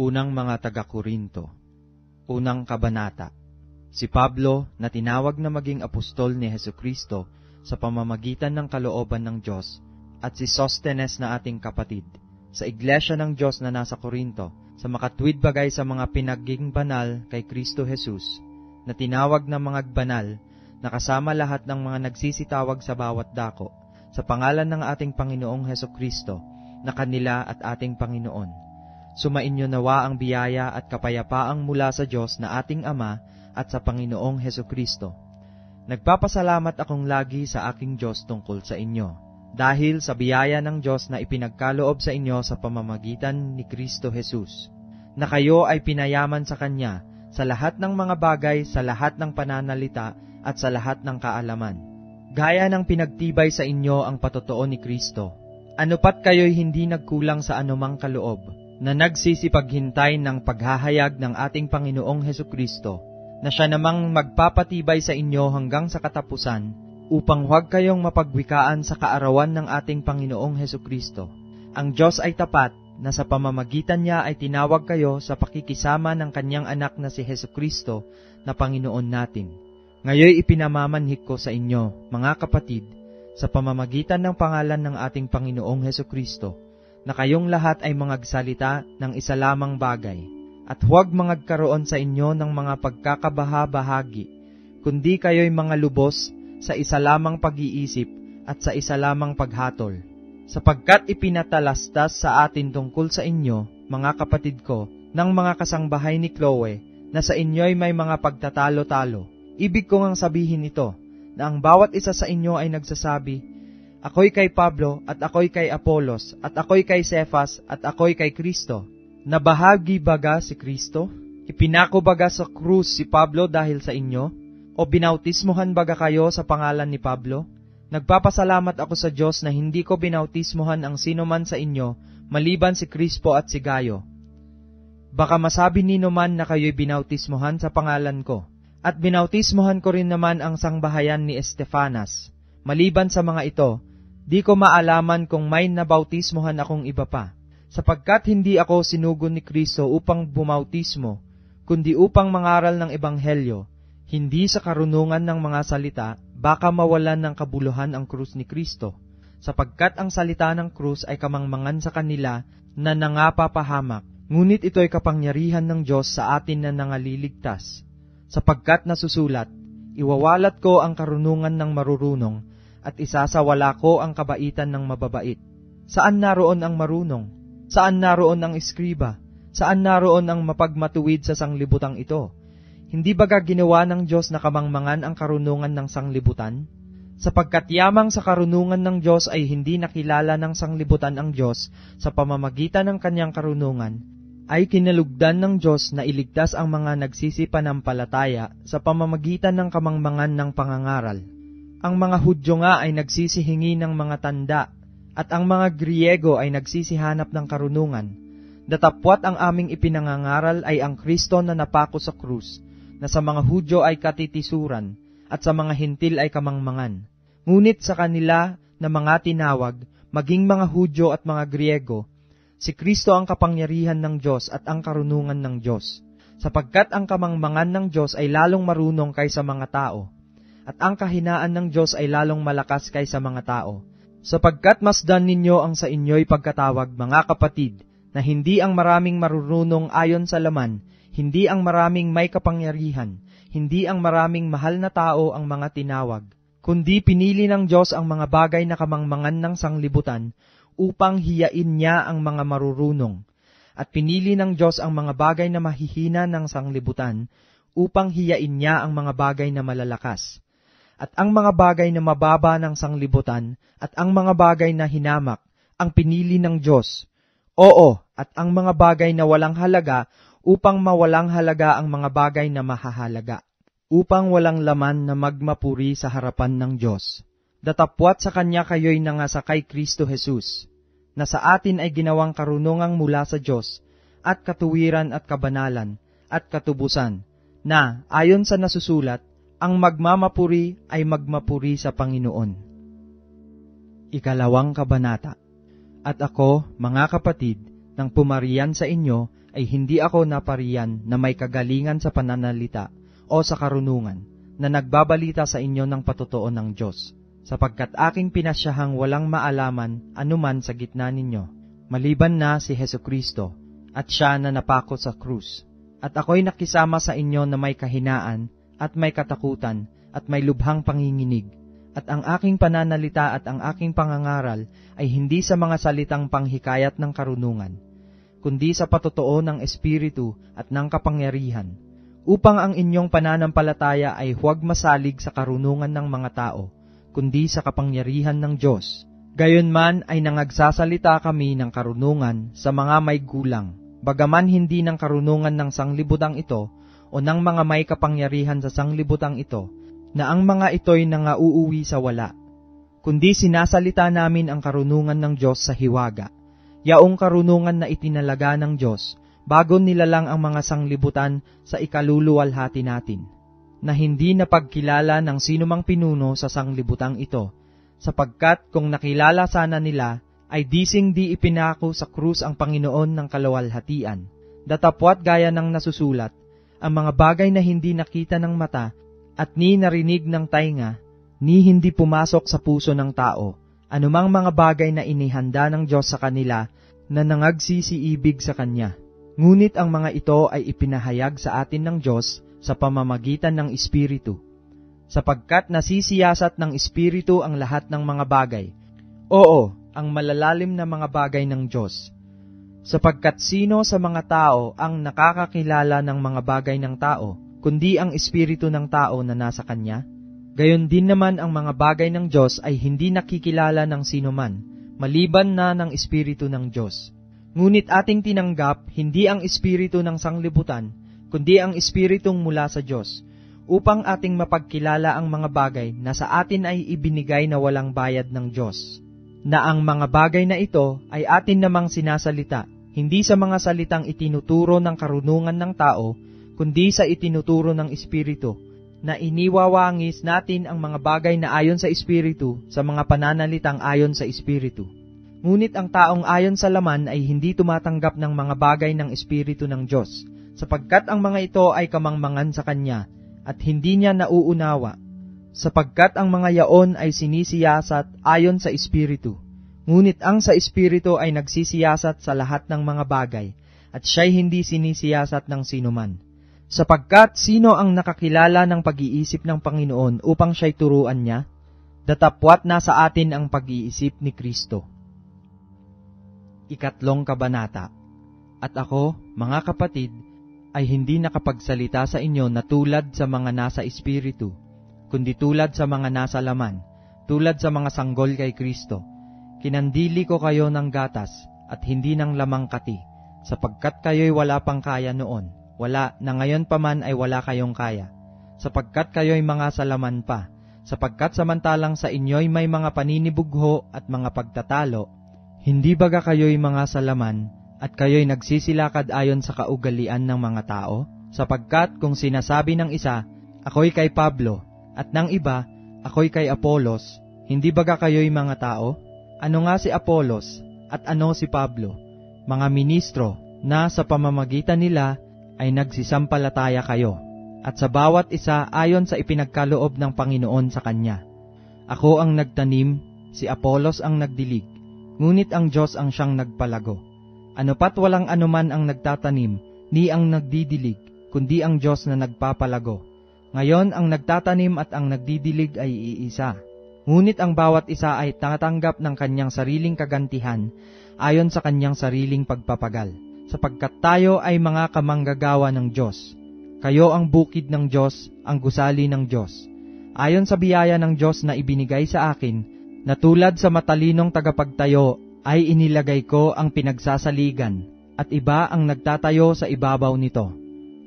Unang mga taga-Korinto. Unang kabanata. Si Pablo, na tinawag na maging apostol ni Hesukristo sa pamamagitan ng kalooban ng Diyos, at si Sostenes na ating kapatid, sa iglesia ng Diyos na nasa Korinto, sa makatwid bagay sa mga pinaging banal kay Kristo Jesus, na tinawag na mga banal, na kasama lahat ng mga nagsisitawag sa bawat dako, sa pangalan ng ating Panginoong Hesukristo, na kanila at ating Panginoon. Sumainyo nawa ang biyaya at kapayapaang mula sa Diyos na ating Ama at sa Panginoong Hesukristo. Nagpapasalamat akong lagi sa aking Diyos tungkol sa inyo, dahil sa biyaya ng Diyos na ipinagkaloob sa inyo sa pamamagitan ni Kristo Jesus, na kayo ay pinayaman sa Kanya sa lahat ng mga bagay, sa lahat ng pananalita at sa lahat ng kaalaman. Gaya ng pinagtibay sa inyo ang patotoo ni Kristo, anupat kayo'y hindi nagkulang sa anumang kaloob, na nagsisipaghintay ng paghahayag ng ating Panginoong Hesukristo, na siya namang magpapatibay sa inyo hanggang sa katapusan, upang huwag kayong mapagwikaan sa kaarawan ng ating Panginoong Hesukristo. Ang Diyos ay tapat, na sa pamamagitan niya ay tinawag kayo sa pakikisama ng Kanyang anak na si Hesukristo na Panginoon natin. Ngayoy ipinamamanhik ko sa inyo, mga kapatid, sa pamamagitan ng pangalan ng ating Panginoong Hesukristo, na kayong lahat ay mangagsalita ng isa lamang bagay, at huwag mangagkaroon sa inyo ng mga pagkakabaha-bahagi, kundi kayo'y mga lubos sa isa lamang pag-iisip at sa isa lamang paghatol. Sapagkat ipinatalastas sa atin tungkol sa inyo, mga kapatid ko, ng mga kasangbahay ni Chloe, na sa inyo'y may mga pagtatalo-talo. Ibig ko ngang sabihin ito, na ang bawat isa sa inyo ay nagsasabi, ako'y kay Pablo, at ako'y kay Apolos, at ako'y kay Cephas, at ako'y kay Kristo. Nabahagi baga si Kristo? Ipinako baga sa krus si Pablo dahil sa inyo? O binautismohan baga kayo sa pangalan ni Pablo? Nagpapasalamat ako sa Diyos na hindi ko binautismohan ang sino man sa inyo, maliban si Crispo at si Gayo. Baka masabi nino man na kayo'y binautismohan sa pangalan ko. At binautismohan ko rin naman ang sangbahayan ni Estefanas. Maliban sa mga ito, di ko maalaman kung may nabautismohan akong iba pa, sapagkat hindi ako sinugo ni Kristo upang bumautismo, kundi upang mangaral ng ebanghelyo, hindi sa karunungan ng mga salita, baka mawalan ng kabuluhan ang krus ni Kristo, sapagkat ang salita ng krus ay kamangmangan sa kanila na nangapapahamak, ngunit ito'y kapangyarihan ng Diyos sa atin na nangaliligtas, sapagkat nasusulat, iwawalat ko ang karunungan ng marurunong, at isasawala ko ang kabaitan ng mababait. Saan naroon ang marunong? Saan naroon ang eskriba? Saan naroon ang mapagmatuwid sa sanglibutang ito? Hindi baga ginawa ng Diyos na kamangmangan ang karunungan ng sanglibutan? Sapagkat yamang sa karunungan ng Diyos ay hindi nakilala ng sanglibutan ang Diyos sa pamamagitan ng kanyang karunungan, ay kinalugdan ng Diyos na iligtas ang mga nagsisipanampalataya sa pamamagitan ng kamangmangan ng pangangaral. Ang mga Hudyo nga ay nagsisihingi ng mga tanda, at ang mga Griego ay nagsisihanap ng karunungan. Datapwat ang aming ipinangangaral ay ang Kristo na napako sa krus, na sa mga Hudyo ay katitisuran, at sa mga Hintil ay kamangmangan. Ngunit sa kanila na mga tinawag, maging mga Hudyo at mga Griego, si Kristo ang kapangyarihan ng Diyos at ang karunungan ng Diyos, sapagkat ang kamangmangan ng Diyos ay lalong marunong kaysa mga tao, at ang kahinaan ng Diyos ay lalong malakas kaysa mga tao. Sapagkat masdan ninyo ang sa inyo'y pagkatawag, mga kapatid, na hindi ang maraming marurunong ayon sa laman, hindi ang maraming may kapangyarihan, hindi ang maraming mahal na tao ang mga tinawag, kundi pinili ng Diyos ang mga bagay na kamangmangan ng sanglibutan, upang hiyain niya ang mga marurunong. At pinili ng Diyos ang mga bagay na mahihina ng sanglibutan, upang hiyain niya ang mga bagay na malalakas. At ang mga bagay na mababa ng sanglibutan, at ang mga bagay na hinamak, ang pinili ng Diyos. Oo, at ang mga bagay na walang halaga, upang mawalang halaga ang mga bagay na mahahalaga, upang walang laman na magmapuri sa harapan ng Diyos. Datapwat sa Kanya kayo'y nangasakay Kristo Jesus, na sa atin ay ginawang karunungang mula sa Diyos, at katuwiran at kabanalan, at katubusan, na, ayon sa nasusulat, ang magmamapuri ay magmapuri sa Panginoon. Ikalawang kabanata. At ako, mga kapatid, nang pumariyan sa inyo, ay hindi ako napariyan na may kagalingan sa pananalita o sa karunungan, na nagbabalita sa inyo ng patotoo ng Diyos, sapagkat aking pinasyahang walang maalaman anuman sa gitna ninyo, maliban na si Hesukristo, at siya na napako sa krus. At ako'y nakisama sa inyo na may kahinaan, at may katakutan, at may lubhang panginginig, at ang aking pananalita at ang aking pangangaral ay hindi sa mga salitang panghikayat ng karunungan, kundi sa patotoo ng Espiritu at ng kapangyarihan, upang ang inyong pananampalataya ay huwag masalig sa karunungan ng mga tao, kundi sa kapangyarihan ng Diyos. Gayunman ay nangagsasalita kami ng karunungan sa mga may gulang, bagaman hindi ng karunungan ng sanglibutang ito o ng mga may kapangyarihan sa sanglibutang ito, na ang mga ito'y nangauuwi sa wala, kundi sinasalita namin ang karunungan ng Diyos sa hiwaga, yaong karunungan na itinalaga ng Diyos bago nilalang ang mga sanglibutan sa ikaluluwalhati natin, na hindi napagkilala ng sinumang pinuno sa sanglibutang ito, sapagkat kung nakilala sana nila, ay dising di ipinako sa krus ang Panginoon ng kaluwalhatian. Datapwat gaya ng nasusulat, ang mga bagay na hindi nakita ng mata, at ni narinig ng tainga, ni hindi pumasok sa puso ng tao, anumang mga bagay na inihanda ng Diyos sa kanila, na nangagsisiibig sa Kanya. Ngunit ang mga ito ay ipinahayag sa atin ng Diyos sa pamamagitan ng Espiritu, sapagkat nasisiyasat ng Espiritu ang lahat ng mga bagay. Oo, ang malalalim na mga bagay ng Diyos. Sapagkat sino sa mga tao ang nakakakilala ng mga bagay ng tao, kundi ang Espiritu ng tao na nasa Kanya? Gayon din naman ang mga bagay ng Diyos ay hindi nakikilala ng sinuman, maliban na ng Espiritu ng Diyos. Ngunit ating tinanggap hindi ang Espiritu ng sanglibutan, kundi ang Espiritong mula sa Diyos, upang ating mapagkilala ang mga bagay na sa atin ay ibinigay na walang bayad ng Diyos. Na ang mga bagay na ito ay atin namang sinasalita, hindi sa mga salitang itinuturo ng karunungan ng tao, kundi sa itinuturo ng Espiritu, na iniwawangis natin ang mga bagay na ayon sa Espiritu sa mga pananalitang ayon sa Espiritu. Ngunit ang taong ayon sa laman ay hindi tumatanggap ng mga bagay ng Espiritu ng Diyos, sapagkat ang mga ito ay kamangmangan sa Kanya, at hindi niya nauunawa, sapagkat ang mga yaon ay sinisiyasat ayon sa Espiritu. Ngunit ang sa Espiritu ay nagsisiyasat sa lahat ng mga bagay, at siya'y hindi sinisiyasat ng sinuman. Sapagkat sino ang nakakilala ng pag-iisip ng Panginoon upang siya'y turuan niya? Datapwat nasa atin ang pag-iisip ni Kristo. 3 Kabanata. At ako, mga kapatid, ay hindi nakapagsalita sa inyo na tulad sa mga nasa Espiritu, kundi tulad sa mga nasa laman, tulad sa mga sanggol kay Kristo. Kinandili ko kayo ng gatas at hindi ng lamang kati, sapagkat kayo'y wala pang kaya noon, wala na ngayon pa man ay wala kayong kaya, sapagkat kayo'y mga salaman pa, sapagkat samantalang sa inyo'y may mga paninibugho at mga pagtatalo, hindi baga kayo'y mga salaman, at kayo'y nagsisilakad ayon sa kaugalian ng mga tao? Sapagkat kung sinasabi ng isa, ako'y kay Pablo, at ng iba, ako'y kay Apolos, hindi baga kayo'y mga tao? Ano nga si Apolos, at ano si Pablo? Mga ministro, na sa pamamagitan nila ay nagsisampalataya kayo, at sa bawat isa ayon sa ipinagkaloob ng Panginoon sa kanya. Ako ang nagtanim, si Apolos ang nagdilig, ngunit ang Diyos ang siyang nagpalago. Ano pat walang anuman ang nagtatanim, ni ang nagdidilig, kundi ang Diyos na nagpapalago. Ngayon ang nagtatanim at ang nagdidilig ay iisa. Ngunit ang bawat isa ay tatanggap ng kanyang sariling kagantihan, ayon sa kanyang sariling pagpapagal, sapagkat tayo ay mga kamanggagawa ng Diyos. Kayo ang bukid ng Diyos, ang gusali ng Diyos. Ayon sa biyaya ng Diyos na ibinigay sa akin, na tulad sa matalinong tagapagtayo, ay inilagay ko ang pinagsasaligan, at iba ang nagtatayo sa ibabaw nito.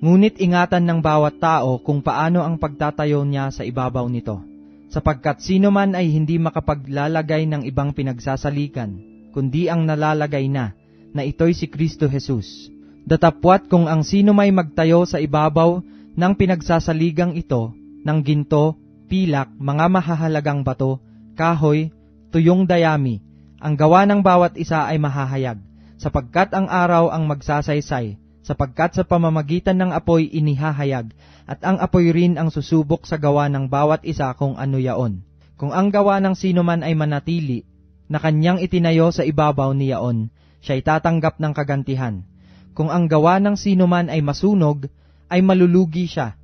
Ngunit ingatan ng bawat tao kung paano ang pagtatayo niya sa ibabaw nito, sapagkat sino man ay hindi makapaglalagay ng ibang pinagsasaligan, kundi ang nalalagay na ito'y si Kristo Jesus. Datapwat kung ang sino may magtayo sa ibabaw ng pinagsasaligang ito, ng ginto, pilak, mga mahahalagang bato, kahoy, tuyong dayami, ang gawa ng bawat isa ay mahahayag, sapagkat ang araw ang magsasaysay, sapagkat sa pamamagitan ng apoy inihahayag, at ang apoy rin ang susubok sa gawa ng bawat isa kung ano yaon. Kung ang gawa ng sino man ay manatili, na kanyang itinayo sa ibabaw ni yaon, siya'y tatanggap ng kagantihan. Kung ang gawa ng sino man ay masunog, ay malulugi siya,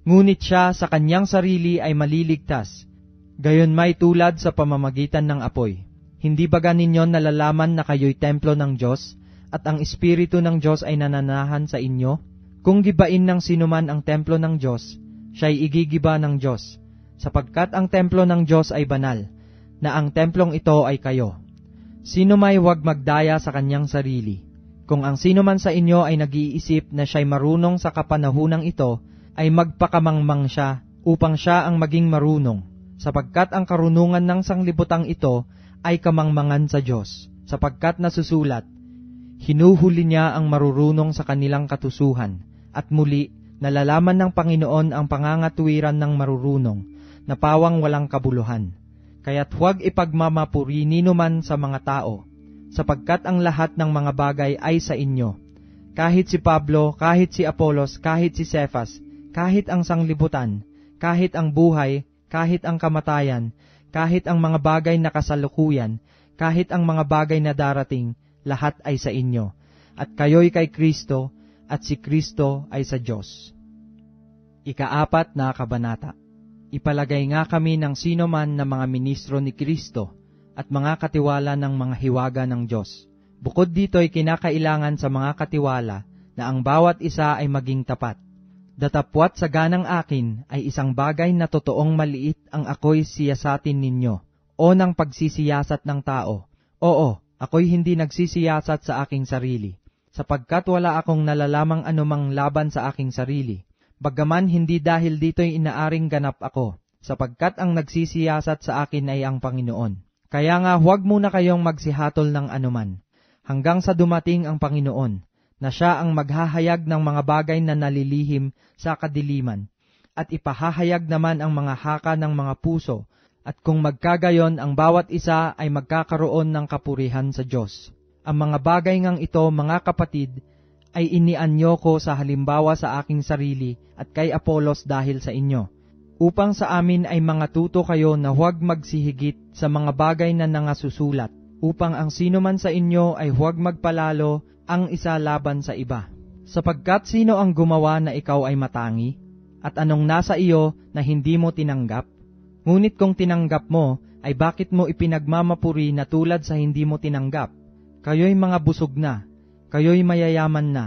ngunit siya sa kanyang sarili ay maliligtas. Gayon may tulad sa pamamagitan ng apoy. Hindi ba ninyo nalalaman na kayo'y templo ng Diyos, at ang Espiritu ng Diyos ay nananahan sa inyo? Kung gibain ng sinuman ang templo ng Diyos, siya'y igigiba ng Diyos, sapagkat ang templo ng Diyos ay banal, na ang templong ito ay kayo. Sino may huwag magdaya sa kanyang sarili. Kung ang sinuman sa inyo ay nag-iisip na siya'y marunong sa kapanahunang ito, ay magpakamangmang siya, upang siya ang maging marunong, sapagkat ang karunungan ng sanglibutang ito ay kamangmangan sa Diyos, sapagkat nasusulat, hinuhuli niya ang marurunong sa kanilang katusuhan, at muli, nalalaman ng Panginoon ang pangangatuwiran ng marurunong, na pawang walang kabuluhan. Kaya't huwag ipagmamapuri ninuman sa mga tao, sapagkat ang lahat ng mga bagay ay sa inyo. Kahit si Pablo, kahit si Apolos, kahit si Cephas, kahit ang sanglibutan, kahit ang buhay, kahit ang kamatayan, kahit ang mga bagay na kasalukuyan, kahit ang mga bagay na darating, lahat ay sa inyo. At kayo'y kay Kristo, at si Kristo ay sa Diyos. Ika-4 na kabanata. Ipalagay nga kami ng sino man na mga ministro ni Kristo, at mga katiwala ng mga hiwaga ng Diyos. Bukod dito'y kinakailangan sa mga katiwala na ang bawat isa ay maging tapat. Datapwat sa ganang akin ay isang bagay na totoong maliit ang ako'y siyasatin ninyo, o ng pagsisiyasat ng tao. Oo, ako'y hindi nagsisiyasat sa aking sarili, sapagkat wala akong nalalamang anumang laban sa aking sarili. Bagaman hindi dahil dito'y inaaring ganap ako, sapagkat ang nagsisiyasat sa akin ay ang Panginoon. Kaya nga huwag muna kayong magsihatol ng anuman, hanggang sa dumating ang Panginoon, na siya ang maghahayag ng mga bagay na nalilihim sa kadiliman, at ipahahayag naman ang mga haka ng mga puso, at kung magkagayon ang bawat isa ay magkakaroon ng kapurihan sa Diyos. Ang mga bagay ngang ito, mga kapatid, ay inianyo ko sa halimbawa sa aking sarili at kay Apolos dahil sa inyo, upang sa amin ay mga tuto kayo na huwag magsihigit sa mga bagay na nangasusulat, upang ang sino man sa inyo ay huwag magpalalo ang isa laban sa iba. Sapagkat sino ang gumawa na ikaw ay matangi? At anong nasa iyo na hindi mo tinanggap? Ngunit kung tinanggap mo, ay bakit mo ipinagmamapuri na tulad sa hindi mo tinanggap? Kayo'y mga busog na, kayo'y mayayaman na,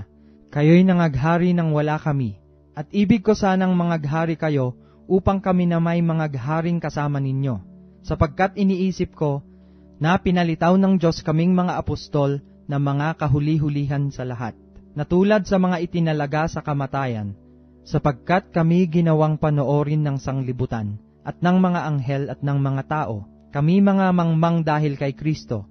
kayo'y nangaghari nang wala kami. At ibig ko sanang mangaghari kayo upang kami na may mangagharing kasama ninyo. Sapagkat iniisip ko na pinalitaw ng Diyos kaming mga apostol na mga kahuli-hulihan sa lahat, na tulad sa mga itinalaga sa kamatayan, sapagkat kami ginawang panoorin ng sanglibutan, at ng mga anghel at ng mga tao, kami mga mangmang dahil kay Kristo.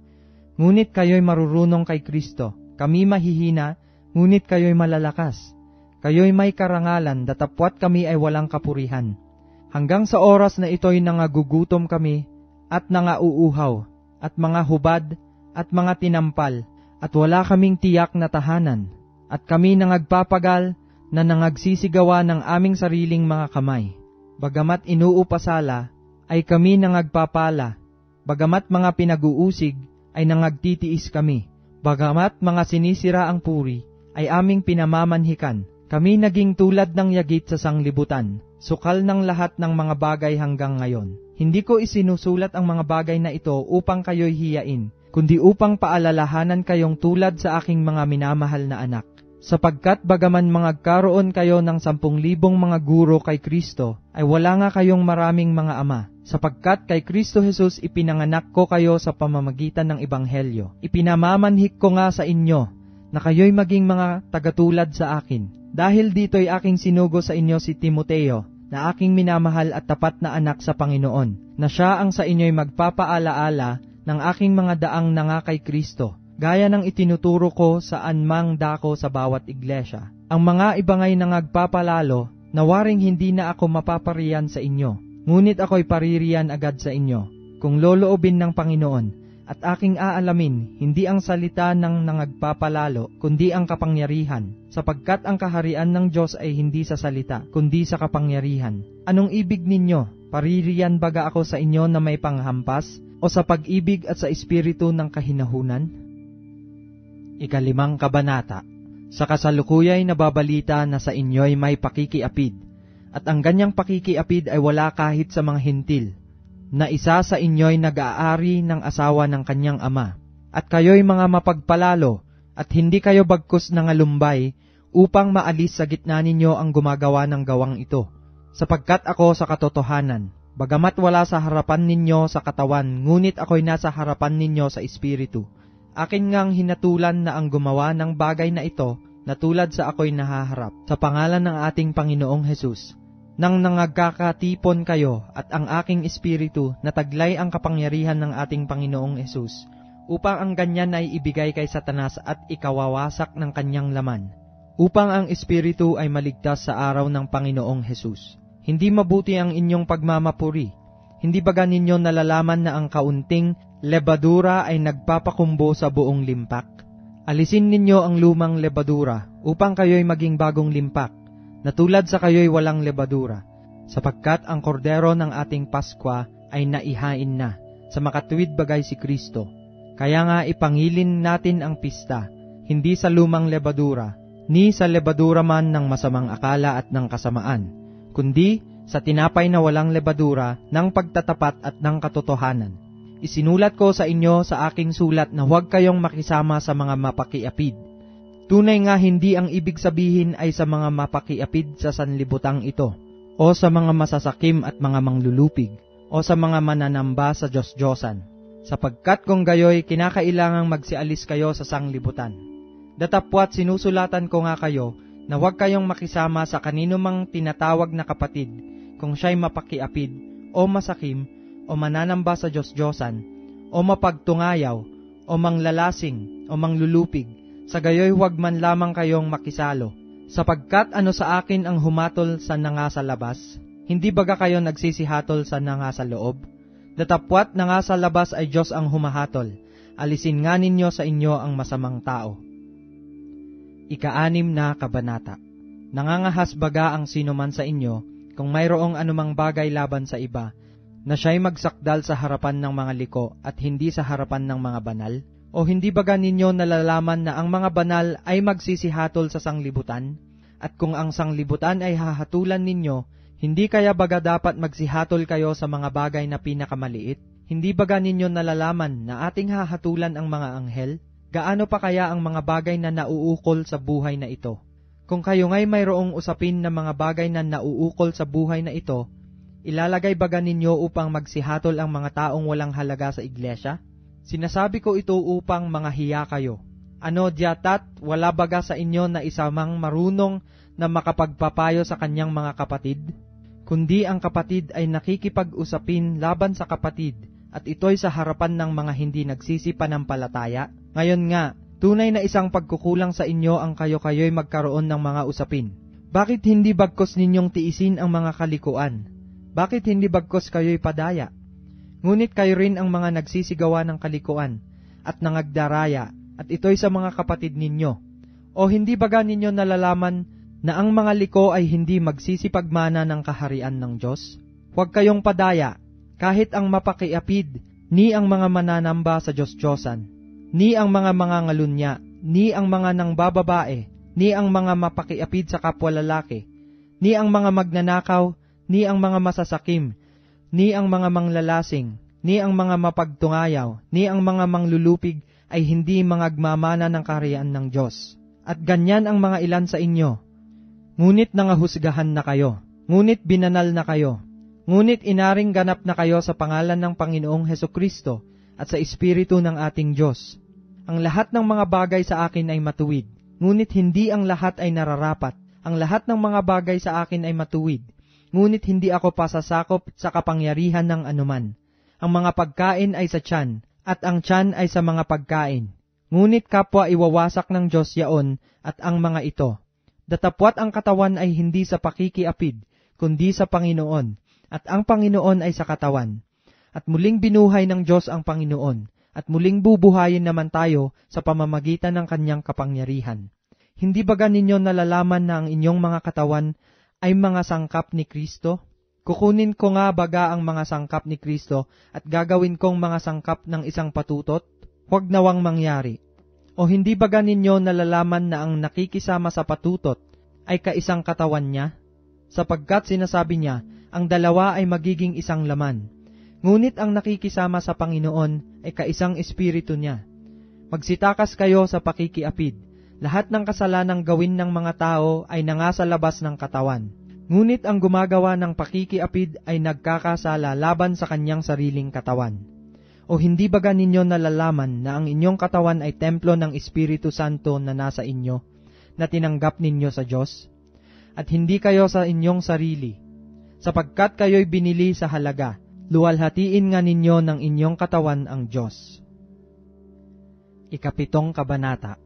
Ngunit kayo'y marurunong kay Kristo, kami mahihina, ngunit kayo'y malalakas. Kayo'y may karangalan, datapwat kami ay walang kapurihan. Hanggang sa oras na ito'y nangagugutom kami, at nangauuhaw, at mga hubad, at mga tinampal, at wala kaming tiyak na tahanan, at kami nangagpapagal na nangagsisigawa ng aming sariling mga kamay. Bagamat inuupasala, ay kami nangagpapala. Bagamat mga pinag-uusig, ay nangagtitiis kami. Bagamat mga sinisira ang puri, ay aming pinamamanhikan. Kami naging tulad ng yagit sa sanglibutan, sukal ng lahat ng mga bagay hanggang ngayon. Hindi ko isinusulat ang mga bagay na ito upang kayo'y hiyain, kundi upang paalalahanan kayong tulad sa aking mga minamahal na anak. Sapagkat bagaman mangagkaroon kayo ng 10,000 mga guro kay Kristo, ay wala nga kayong maraming mga ama. Sapagkat kay Kristo Jesus ipinanganak ko kayo sa pamamagitan ng Ebanghelyo. Ipinamamanhik ko nga sa inyo, na kayo'y maging mga tagatulad sa akin. Dahil dito'y aking sinugo sa inyo si Timoteo, na aking minamahal at tapat na anak sa Panginoon, na siya ang sa inyo'y magpapaalaala ng aking mga daang nanga kay Kristo, gaya ng itinuturo ko sa anmang dako sa bawat iglesia. Ang mga ibangay nangagpapalalo, nawaring hindi na ako mapapariyan sa inyo, ngunit ako'y paririyan agad sa inyo, kung loloobin ng Panginoon, At aking aalamin, hindi ang salita ng nangagpapalalo, kundi ang kapangyarihan, sapagkat ang kaharian ng Diyos ay hindi sa salita, kundi sa kapangyarihan. Anong ibig ninyo? Paririyan baga ako sa inyo na may panghampas, o sa pag-ibig at sa espiritu ng kahinahunan? 5 Kabanata. Sa kasalukuyay nababalita na sa inyo'y may pakikiapid, at ang ganyang pakikiapid ay wala kahit sa mga hintil, na isa sa inyo'y nag-aari ng asawa ng kanyang ama, at kayo'y mga mapagpalalo, at hindi kayo bagkus ng alumbay, upang maalis sa gitna ninyo ang gumagawa ng gawang ito. Sapagkat ako sa katotohanan, bagamat wala sa harapan ninyo sa katawan, ngunit ako'y nasa harapan ninyo sa espiritu. Akin ngang hinatulan na ang gumawa ng bagay na ito, na tulad sa ako'y nahaharap, sa pangalan ng ating Panginoong Hesus. Nang nangagkakatipon kayo at ang aking espiritu na taglay ang kapangyarihan ng ating Panginoong Hesus, upang ang ganyan ay ibigay kay Satanas at ikawawasak ng kanyang laman, upang ang espiritu ay maligtas sa araw ng Panginoong Hesus. Hindi mabuti ang inyong pagmamapuri. Hindi baga ninyo nalalaman na ang kaunting lebadura ay nagpapakumbo sa buong limpak? Alisin ninyo ang lumang lebadura upang kayo'y maging bagong limpak, na tulad sa kayo'y walang lebadura, sapagkat ang kordero ng ating Paskwa ay naihain na, sa makatuwid bagay si Kristo. Kaya nga ipangilin natin ang pista, hindi sa lumang lebadura, ni sa lebadura man ng masamang akala at ng kasamaan, kundi sa tinapay na walang lebadura ng pagtatapat at ng katotohanan. Isinulat ko sa inyo sa aking sulat na huwag kayong makisama sa mga mapakiapid. Tunay nga hindi ang ibig sabihin ay sa mga mapakiapid sa sanlibutang ito, o sa mga masasakim at mga manglulupig, o sa mga mananamba sa Diyos-Diyosan, sapagkat kung gayoy kinakailangang magsialis kayo sa sanglibutan. Datapwat sinusulatan ko nga kayo na huwag kayong makisama sa kanino mang tinatawag na kapatid, kung siya'y mapakiapid, o masakim, o mananamba sa Diyos-Diyosan, o mapagtungayaw, o manglalasing, o manglulupig. Sa gayoy huwag man lamang kayong makisalo, sapagkat ano sa akin ang humatol sa nanga sa labas? Hindi baga kayo nagsisihatol sa nanga sa loob? Datapwat nanga sa labas ay Diyos ang humahatol. Alisin nga ninyo sa inyo ang masamang tao. 6 Kabanata. Nangangahas baga ang sino man sa inyo, kung mayroong anumang bagay laban sa iba, na siya'y magsakdal sa harapan ng mga liko at hindi sa harapan ng mga banal? O hindi baga ninyo nalalaman na ang mga banal ay magsisihatol sa sanglibutan? At kung ang sanglibutan ay hahatulan ninyo, hindi kaya baga dapat magsihatol kayo sa mga bagay na pinakamaliit? Hindi baga ninyo nalalaman na ating hahatulan ang mga anghel? Gaano pa kaya ang mga bagay na nauukol sa buhay na ito? Kung kayo nga'y mayroong usapin na mga bagay na nauukol sa buhay na ito, ilalagay baga ninyo upang magsihatol ang mga taong walang halaga sa iglesia? Sinasabi ko ito upang mga hiya kayo. Ano diyatat, wala baga sa inyo na isa mang marunong na makapagpapayo sa kanyang mga kapatid? Kundi ang kapatid ay nakikipag-usapin laban sa kapatid, at ito'y sa harapan ng mga hindi nagsisipanampalataya. Ngayon nga, tunay na isang pagkukulang sa inyo ang kayo-kayo'y magkaroon ng mga usapin. Bakit hindi bagkos ninyong tiisin ang mga kalikuan? Bakit hindi bagkos kayo'y padaya? Ngunit kayo rin ang mga nagsisigawa ng kalikuan at nangagdaraya, at ito'y sa mga kapatid ninyo. O hindi baga ninyo nalalaman na ang mga liko ay hindi magsisipagmana ng kaharian ng Diyos? Huwag kayong padaya, kahit ang mapakiapid, ni ang mga mananamba sa Diyos-Diyosan, ni ang mga mangangalunya, ni ang mga nangbababae, ni ang mga mapakiapid sa kapwa-lalaki, ni ang mga magnanakaw, ni ang mga masasakim, ni ang mga manglalasing, ni ang mga mapagtungayaw, ni ang mga manglulupig ay hindi mangagmamana ng kaharian ng Diyos. At ganyan ang mga ilan sa inyo. Ngunit nangahusgahan na kayo, ngunit binanal na kayo, ngunit inaring ganap na kayo sa pangalan ng Panginoong Hesukristo at sa Espiritu ng ating Diyos. Ang lahat ng mga bagay sa akin ay matuwid, ngunit hindi ang lahat ay nararapat. Ang lahat ng mga bagay sa akin ay matuwid, ngunit hindi ako pasasakop sa kapangyarihan ng anuman. Ang mga pagkain ay sa tiyan, at ang tiyan ay sa mga pagkain. Ngunit kapwa iwawasak ng Diyos yaon at ang mga ito. Datapwat ang katawan ay hindi sa pakikiapid, kundi sa Panginoon, at ang Panginoon ay sa katawan. At muling binuhay ng Diyos ang Panginoon, at muling bubuhayin naman tayo sa pamamagitan ng kanyang kapangyarihan. Hindi ba ninyo nalalaman na ang inyong mga katawan ay mga sangkap ni Kristo? Kukunin ko nga baga ang mga sangkap ni Kristo at gagawin kong mga sangkap ng isang patutot? Huwag nawang mangyari. O hindi ba ninyo nalalaman na ang nakikisama sa patutot ay kaisang katawan niya? Sapagkat sinasabi niya, ang dalawa ay magiging isang laman. Ngunit ang nakikisama sa Panginoon ay kaisang espiritu niya. Magsitakas kayo sa pakikiapid. Lahat ng kasalanang gawin ng mga tao ay nangasa labas ng katawan. Ngunit ang gumagawa ng pakikiapid ay nagkakasala laban sa kanyang sariling katawan. O hindi ba ninyo nalalaman na ang inyong katawan ay templo ng Espiritu Santo na nasa inyo, na tinanggap ninyo sa Diyos? At hindi kayo sa inyong sarili, sapagkat kayo'y binili sa halaga, luwalhatiin nga ninyo ng inyong katawan ang Diyos. 7 Kabanata.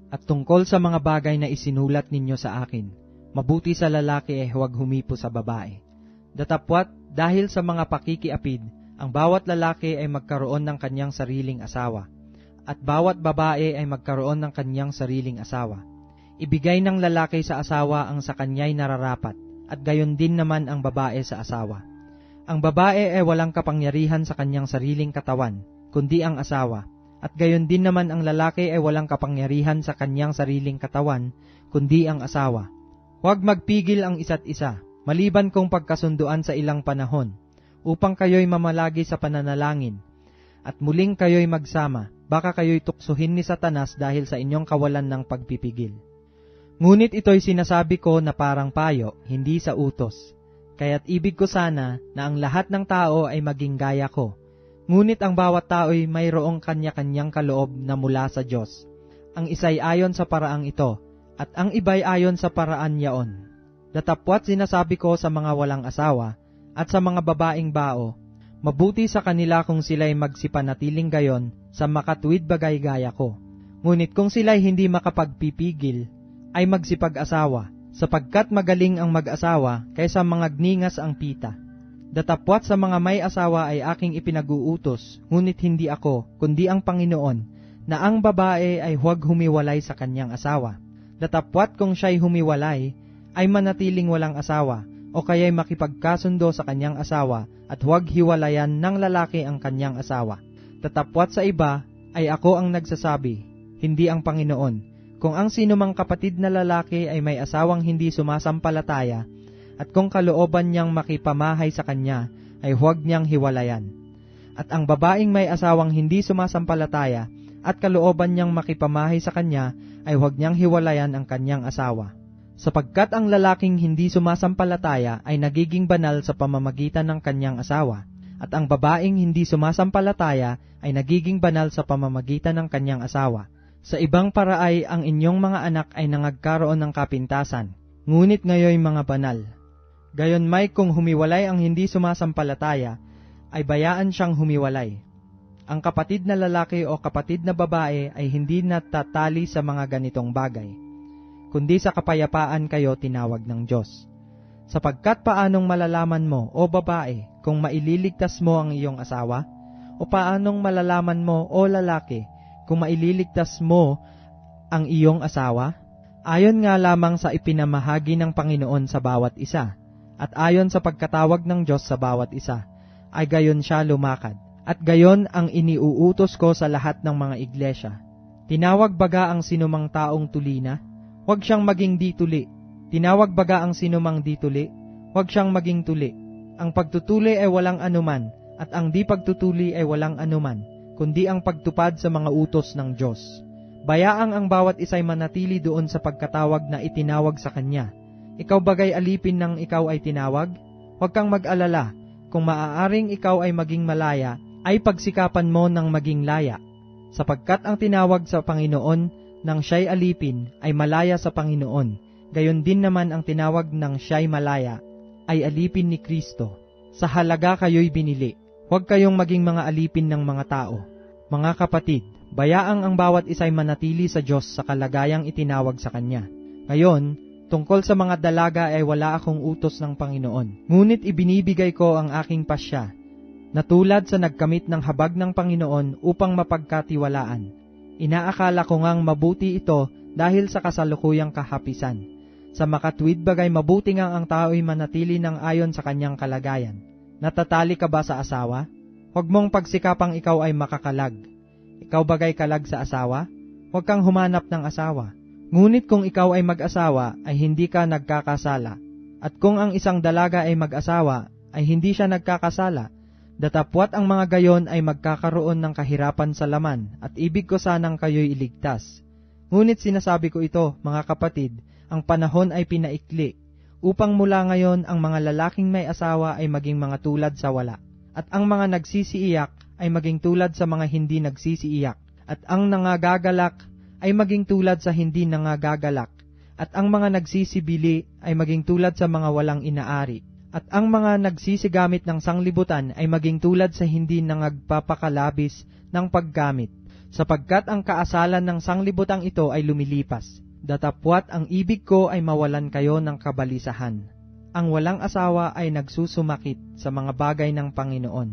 At tungkol sa mga bagay na isinulat ninyo sa akin, mabuti sa lalaki ay huwag humipo sa babae. Datapwat, dahil sa mga pakikiapid, ang bawat lalaki ay magkaroon ng kanyang sariling asawa, at bawat babae ay magkaroon ng kanyang sariling asawa. Ibigay ng lalaki sa asawa ang sa kanya'y nararapat, at gayon din naman ang babae sa asawa. Ang babae ay walang kapangyarihan sa kanyang sariling katawan, kundi ang asawa. At gayon din naman ang lalaki ay walang kapangyarihan sa kanyang sariling katawan, kundi ang asawa. Huwag magpigil ang isa't isa, maliban kung pagkasunduan sa ilang panahon, upang kayo'y mamalagi sa pananalangin, at muling kayo'y magsama, baka kayo'y tuksuhin ni Satanas dahil sa inyong kawalan ng pagpipigil. Ngunit ito'y sinasabi ko na parang payo, hindi sa utos. Kaya't ibig ko sana na ang lahat ng tao ay maging gaya ko. Ngunit ang bawat tao'y mayroong kanya-kanyang kaloob na mula sa Diyos. Ang isa'y ayon sa paraang ito, at ang iba'y ayon sa paraan yaon. Datapwat sinasabi ko sa mga walang asawa, at sa mga babaeng bao, mabuti sa kanila kung sila'y magsipanatiling gayon sa makatuwid bagay gaya ko. Ngunit kung sila'y hindi makapagpipigil, ay magsipag-asawa, sapagkat magaling ang mag-asawa kaysa mga gningas ang pita. Datapwat sa mga may asawa ay aking ipinag-uutos, ngunit hindi ako, kundi ang Panginoon, na ang babae ay huwag humiwalay sa kanyang asawa. Datapwat kung siya'y humiwalay, ay manatiling walang asawa, o kaya'y makipagkasundo sa kanyang asawa, at huwag hiwalayan ng lalaki ang kanyang asawa. Datapwat sa iba, ay ako ang nagsasabi, hindi ang Panginoon. Kung ang sinumang kapatid na lalaki ay may asawang hindi sumasampalataya, at kung kalooban niyang makipamahay sa kanya, ay huwag niyang hiwalayan. At ang babaeng may asawang hindi sumasampalataya, at kalooban niyang makipamahay sa kanya, ay huwag niyang hiwalayan ang kanyang asawa. Sapagkat ang lalaking hindi sumasampalataya ay nagiging banal sa pamamagitan ng kanyang asawa, at ang babaeng hindi sumasampalataya ay nagiging banal sa pamamagitan ng kanyang asawa. Sa ibang paraay, ang inyong mga anak ay nangagkaroon ng kapintasan, ngunit ngayoy mga banal. Gayon may kung humiwalay ang hindi sumasampalataya, ay bayaan siyang humiwalay. Ang kapatid na lalaki o kapatid na babae ay hindi natatali sa mga ganitong bagay, kundi sa kapayapaan kayo tinawag ng Diyos. Sapagkat paanong malalaman mo, o babae, kung maililigtas mo ang iyong asawa? O paanong malalaman mo, o lalaki, kung maililigtas mo ang iyong asawa? Ayon nga lamang sa ipinamahagi ng Panginoon sa bawat isa, at ayon sa pagkatawag ng Diyos sa bawat isa, ay gayon siya lumakad. At gayon ang iniuutos ko sa lahat ng mga iglesia. Tinawag baga ang sinumang taong tuli na? Huwag siyang maging dituli. Tinawag baga ang sinumang dituli? Huwag siyang maging tuli. Ang pagtutuli ay walang anuman, at ang di pagtutuli ay walang anuman, kundi ang pagtupad sa mga utos ng Diyos. Bayaang ang bawat isa'y manatili doon sa pagkatawag na itinawag sa kanya. Ikaw bagay alipin ng ikaw ay tinawag? Huwag kang mag-alala, kung maaaring ikaw ay maging malaya, ay pagsikapan mo ng maging laya. Sapagkat ang tinawag sa Panginoon ng siya'y alipin ay malaya sa Panginoon, gayon din naman ang tinawag ng siya'y malaya ay alipin ni Kristo. Sa halaga kayo'y binili. Huwag kayong maging mga alipin ng mga tao. Mga kapatid, bayaang ang bawat isa'y manatili sa Diyos sa kalagayang itinawag sa Kanya. Ngayon, tungkol sa mga dalaga ay wala akong utos ng Panginoon. Ngunit ibinibigay ko ang aking pasya, na tulad sa nagkamit ng habag ng Panginoon upang mapagkatiwalaan. Inaakala ko ngang mabuti ito dahil sa kasalukuyang kahapisan. Sa makatwid bagay mabuti ngang ang tao'y manatili ng ayon sa kanyang kalagayan. Natatali ka ba sa asawa? Huwag mong pagsikapang ikaw ay makakalag. Ikaw bagay kalag sa asawa? Huwag kang humanap ng asawa. Ngunit kung ikaw ay mag-asawa, ay hindi ka nagkakasala. At kung ang isang dalaga ay mag-asawa, ay hindi siya nagkakasala. Datapwat ang mga gayon ay magkakaroon ng kahirapan sa laman, at ibig ko sanang kayo'y iligtas. Ngunit sinasabi ko ito, mga kapatid, ang panahon ay pinaikli, upang mula ngayon ang mga lalaking may asawa ay maging mga tulad sa wala, at ang mga nagsisiiyak ay maging tulad sa mga hindi nagsisiiyak, at ang nangagagalak ay maging tulad sa hindi nangagagalak, at ang mga nagsisibili ay maging tulad sa mga walang inaari, at ang mga nagsisigamit ng sanglibutan ay maging tulad sa hindi nangagpapakalabis ng paggamit, sapagkat ang kaasalan ng sanglibutang ito ay lumilipas. Datapwat ang ibig ko ay mawalan kayo ng kabalisahan. Ang walang asawa ay nagsusumakit sa mga bagay ng Panginoon,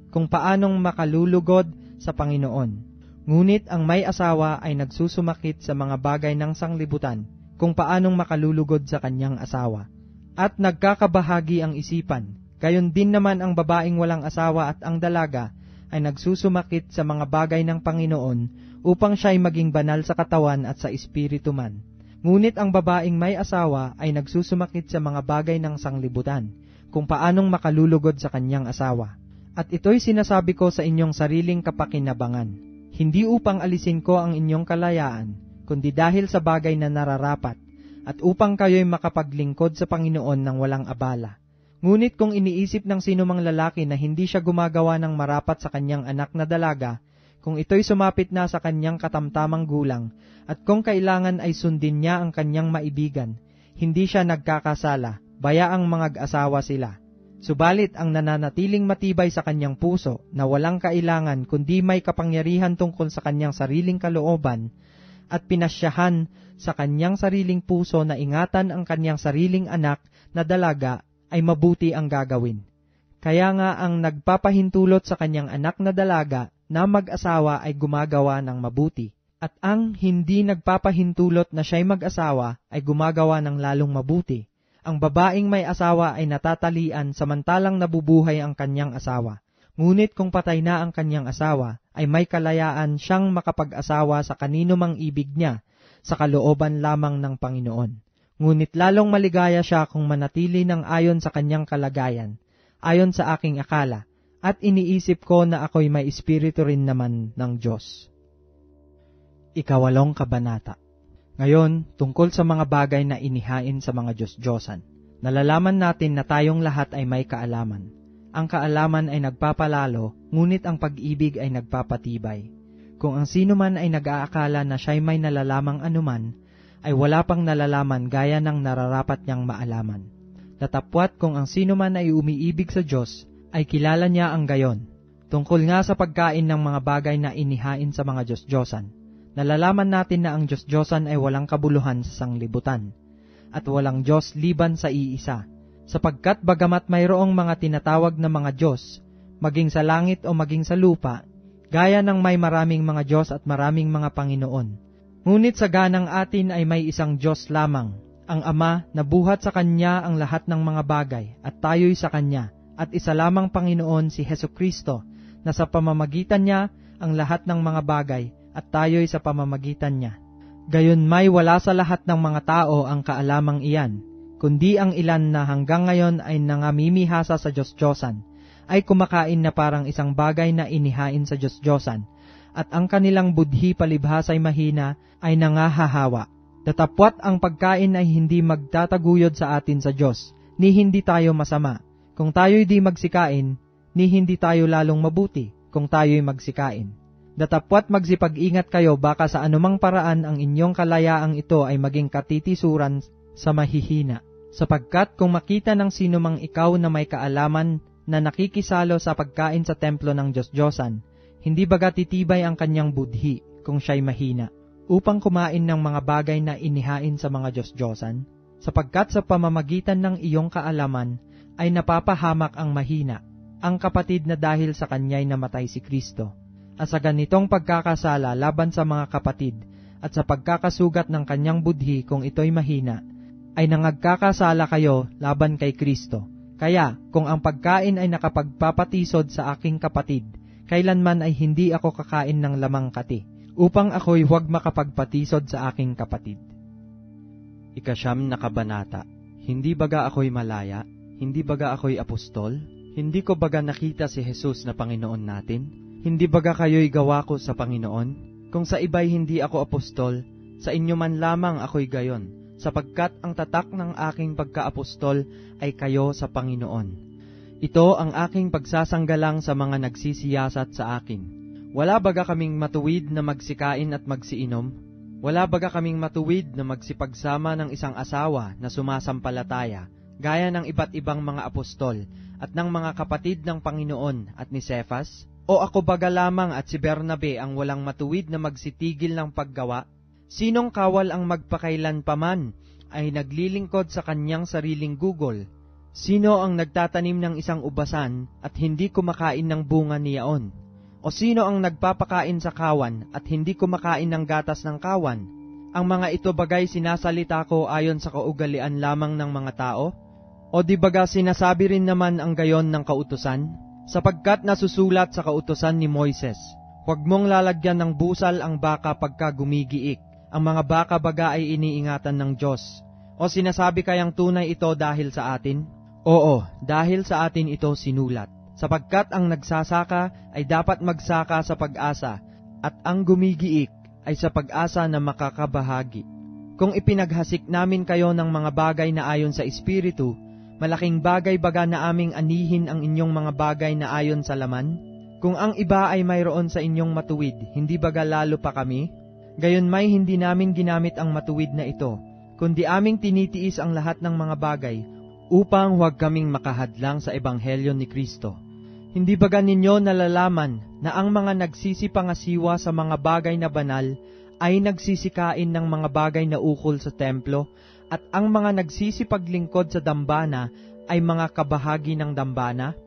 kung paanong makalulugod sa Panginoon. Ngunit ang may asawa ay nagsusumakit sa mga bagay ng sanglibutan, kung paanong makalulugod sa kanyang asawa. At nagkakabahagi ang isipan, gayon din naman ang babaeng walang asawa at ang dalaga ay nagsusumakit sa mga bagay ng Panginoon upang siya'y maging banal sa katawan at sa espiritu man. Ngunit ang babaeng may asawa ay nagsusumakit sa mga bagay ng sanglibutan, kung paanong makalulugod sa kanyang asawa. At ito'y sinasabi ko sa inyong sariling kapakinabangan. Hindi upang alisin ko ang inyong kalayaan, kundi dahil sa bagay na nararapat, at upang kayo'y makapaglingkod sa Panginoon ng walang abala. Ngunit kung iniisip ng sinumang lalaki na hindi siya gumagawa ng marapat sa kanyang anak na dalaga, kung ito'y sumapit na sa kanyang katamtamang gulang, at kung kailangan ay sundin niya ang kanyang maibigan, hindi siya nagkakasala, bayaang mag-asawa sila. Subalit ang nananatiling matibay sa kanyang puso na walang kailangan kundi may kapangyarihan tungkol sa kanyang sariling kalooban at pinasyahan sa kanyang sariling puso na ingatan ang kanyang sariling anak na dalaga ay mabuti ang gagawin. Kaya nga ang nagpapahintulot sa kanyang anak na dalaga na mag-asawa ay gumagawa ng mabuti, at ang hindi nagpapahintulot na siya'y mag-asawa ay gumagawa ng lalong mabuti. Ang babaeng may asawa ay natatalian samantalang nabubuhay ang kanyang asawa. Ngunit kung patay na ang kanyang asawa, ay may kalayaan siyang makapag-asawa sa kanino mang ibig niya, sa kalooban lamang ng Panginoon. Ngunit lalong maligaya siya kung manatili ng ayon sa kanyang kalagayan, ayon sa aking akala, at iniisip ko na ako'y may espiritu rin naman ng Diyos. 8 Kabanata. Ngayon, tungkol sa mga bagay na inihain sa mga Diyos-Diyosan, nalalaman natin na tayong lahat ay may kaalaman. Ang kaalaman ay nagpapalalo, ngunit ang pag-ibig ay nagpapatibay. Kung ang sino man ay nag-aakala na siya'y may nalalamang anuman, ay wala pang nalalaman gaya ng nararapat niyang maalaman. Datapwat kung ang sino man ay umiibig sa Diyos, ay kilala niya ang gayon. Tungkol nga sa pagkain ng mga bagay na inihain sa mga Diyos-Diyosan, nalalaman natin na ang Diyos-Diyosan ay walang kabuluhan sa sanglibutan, at walang Diyos liban sa iisa, sapagkat bagamat mayroong mga tinatawag na mga Diyos, maging sa langit o maging sa lupa, gaya ng may maraming mga Diyos at maraming mga Panginoon. Ngunit sa ganang atin ay may isang Diyos lamang, ang Ama na buhat sa Kanya ang lahat ng mga bagay, at tayo'y sa Kanya, at isa lamang Panginoon si Hesukristo, na sa pamamagitan Niya ang lahat ng mga bagay, at tayo'y sa pamamagitan niya. Gayon may wala sa lahat ng mga tao ang kaalamang iyan, kundi ang ilan na hanggang ngayon ay nangamimihasa sa Diyos-Diyosan, ay kumakain na parang isang bagay na inihain sa Diyos-Diyosan, at ang kanilang budhi palibhasa'y mahina ay nangahahawa. Datapwat ang pagkain ay hindi magtataguyod sa atin sa Diyos, ni hindi tayo masama. Kung tayo'y di magsikain, ni hindi tayo lalong mabuti, kung tayo'y magsikain. Datapwat magsipag-ingat kayo baka sa anumang paraan ang inyong kalayaang ito ay maging katitisuran sa mahihina. Sapagkat kung makita ng sino mang ikaw na may kaalaman na nakikisalo sa pagkain sa templo ng Diyos-Diyosan, hindi baga titibay ang kanyang budhi kung siya'y mahina, upang kumain ng mga bagay na inihain sa mga Diyos-Diyosan? Sapagkat sa pamamagitan ng iyong kaalaman ay napapahamak ang mahina, ang kapatid na dahil sa kanya'y namatay si Kristo. At sa ganitong pagkakasala laban sa mga kapatid at sa pagkakasugat ng kanyang budhi kung ito'y mahina, ay nangagkakasala kayo laban kay Kristo. Kaya, kung ang pagkain ay nakapagpapatisod sa aking kapatid, kailanman ay hindi ako kakain ng lamang kati, upang ako'y huwag makapagpatisod sa aking kapatid. 9 na kabanata. Hindi baga ako'y malaya? Hindi baga ako'y apostol? Hindi ko baga nakita si Jesus na Panginoon natin? Hindi baga kayo'y gawa ko sa Panginoon? Kung sa iba'y hindi ako apostol, sa inyo man lamang ako'y gayon, sapagkat ang tatak ng aking pagka-apostol ay kayo sa Panginoon. Ito ang aking pagsasanggalang sa mga nagsisiyasat sa akin. Wala baga kaming matuwid na magsikain at magsiinom? Wala baga kaming matuwid na magsipagsama ng isang asawa na sumasampalataya, gaya ng iba't ibang mga apostol at ng mga kapatid ng Panginoon at ni Cephas? O ako baga lamang at si Bernabe ang walang matuwid na magsitigil ng paggawa? Sinong kawal ang magpakailan paman ay naglilingkod sa kanyang sariling gugol? Sino ang nagtatanim ng isang ubasan at hindi kumakain ng bunga niyaon? O sino ang nagpapakain sa kawan at hindi kumakain ng gatas ng kawan? Ang mga ito bagay sinasalita ko ayon sa kaugalian lamang ng mga tao? O di baga sinasabi rin naman ang gayon ng kautusan? Sapagkat nasusulat sa kautusan ni Moises, huwag mong lalagyan ng busal ang baka pagka gumigiik. Ang mga baka baga ay iniingatan ng Diyos. O sinasabi kayang tunay ito dahil sa atin? Oo, dahil sa atin ito sinulat. Sapagkat ang nagsasaka ay dapat magsaka sa pag-asa, at ang gumigiik ay sa pag-asa na makakabahagi. Kung ipinaghasik namin kayo ng mga bagay na ayon sa Espiritu, malaking bagay baga na aming anihin ang inyong mga bagay na ayon sa laman? Kung ang iba ay mayroon sa inyong matuwid, hindi baga lalo pa kami? Gayon may hindi namin ginamit ang matuwid na ito, kundi aming tinitiis ang lahat ng mga bagay, upang huwag kaming makahadlang sa ebanghelyo ni Kristo. Hindi baga ninyo nalalaman na ang mga nagsisipangasiwa sa mga bagay na banal ay nagsisikain ng mga bagay na ukol sa templo, at ang mga nagsisipaglingkod sa dambana ay mga kabahagi ng dambana?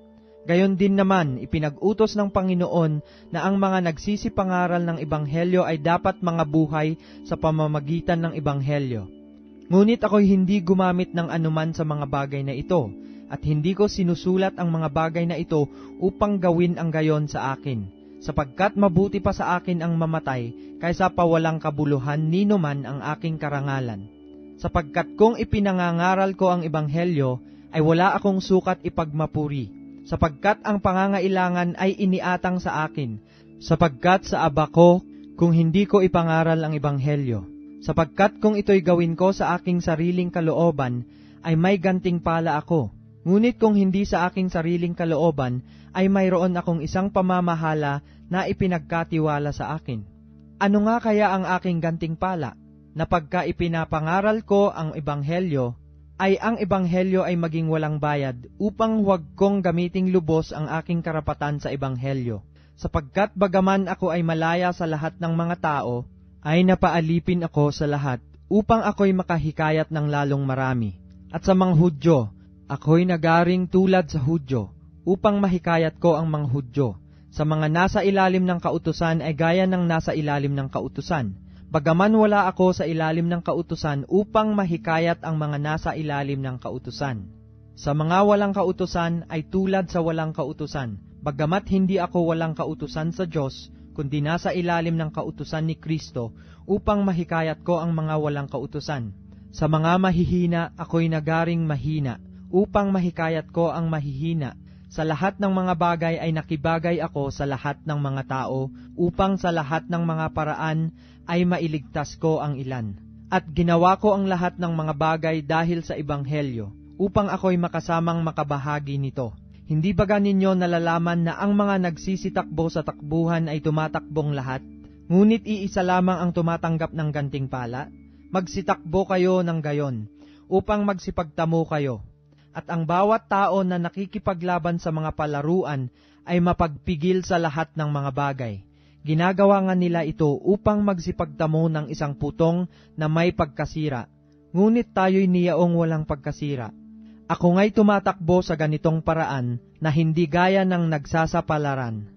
Gayon din naman, ipinag-utos ng Panginoon na ang mga nagsisipangaral ng Ebanghelyo ay dapat mga buhay sa pamamagitan ng Ebanghelyo. Ngunit ako'y hindi gumamit ng anuman sa mga bagay na ito, at hindi ko sinusulat ang mga bagay na ito upang gawin ang gayon sa akin, sapagkat mabuti pa sa akin ang mamatay kaysa pawalang kabuluhan nino man ang aking karangalan. Sapagkat kung ipinangangaral ko ang Ebanghelyo, ay wala akong sukat ipagmapuri, sapagkat ang pangangailangan ay iniatang sa akin, sapagkat sa aba ko kung hindi ko ipangaral ang Ebanghelyo. Sapagkat kung ito'y gawin ko sa aking sariling kalooban, ay may ganting pala ako. Ngunit kung hindi sa aking sariling kalooban, ay mayroon akong isang pamamahala na ipinagkatiwala sa akin. Ano nga kaya ang aking ganting pala? Na pagka ipinapangaral ko ang Ebanghelyo, ay ang Ebanghelyo ay maging walang bayad, upang huwag kong gamiting lubos ang aking karapatan sa Ebanghelyo. Sapagkat bagaman ako ay malaya sa lahat ng mga tao, ay napaalipin ako sa lahat, upang ako'y makahikayat ng lalong marami. At sa mga Hudyo, ako'y nagaring tulad sa Hudyo, upang mahikayat ko ang mga Hudyo. Sa mga nasa ilalim ng kautusan ay gaya ng nasa ilalim ng kautusan. Bagaman wala ako sa ilalim ng kautusan upang mahikayat ang mga nasa ilalim ng kautusan. Sa mga walang kautusan ay tulad sa walang kautusan, bagamat hindi ako walang kautusan sa Diyos, kundi nasa ilalim ng kautusan ni Kristo upang mahikayat ko ang mga walang kautusan. Sa mga mahihina ako'y nagaring mahina, upang mahikayat ko ang mahihina. Sa lahat ng mga bagay ay nakibagay ako sa lahat ng mga tao, upang sa lahat ng mga paraan ay mailigtas ko ang ilan. At ginawa ko ang lahat ng mga bagay dahil sa Ebanghelyo, upang ako'y makasamang makabahagi nito. Hindi baga ninyo nalalaman na ang mga nagsisitakbo sa takbuhan ay tumatakbong lahat, ngunit iisa lamang ang tumatanggap ng gantimpala? Magsitakbo kayo ng gayon, upang magsipagtamo kayo. At ang bawat tao na nakikipaglaban sa mga palaruan ay mapagpigil sa lahat ng mga bagay. Ginagawa nga nila ito upang magsipagtamo ng isang putong na may pagkasira. Ngunit tayo'y niyaong walang pagkasira. Ako nga'y tumatakbo sa ganitong paraan na hindi gaya ng nagsasapalaran.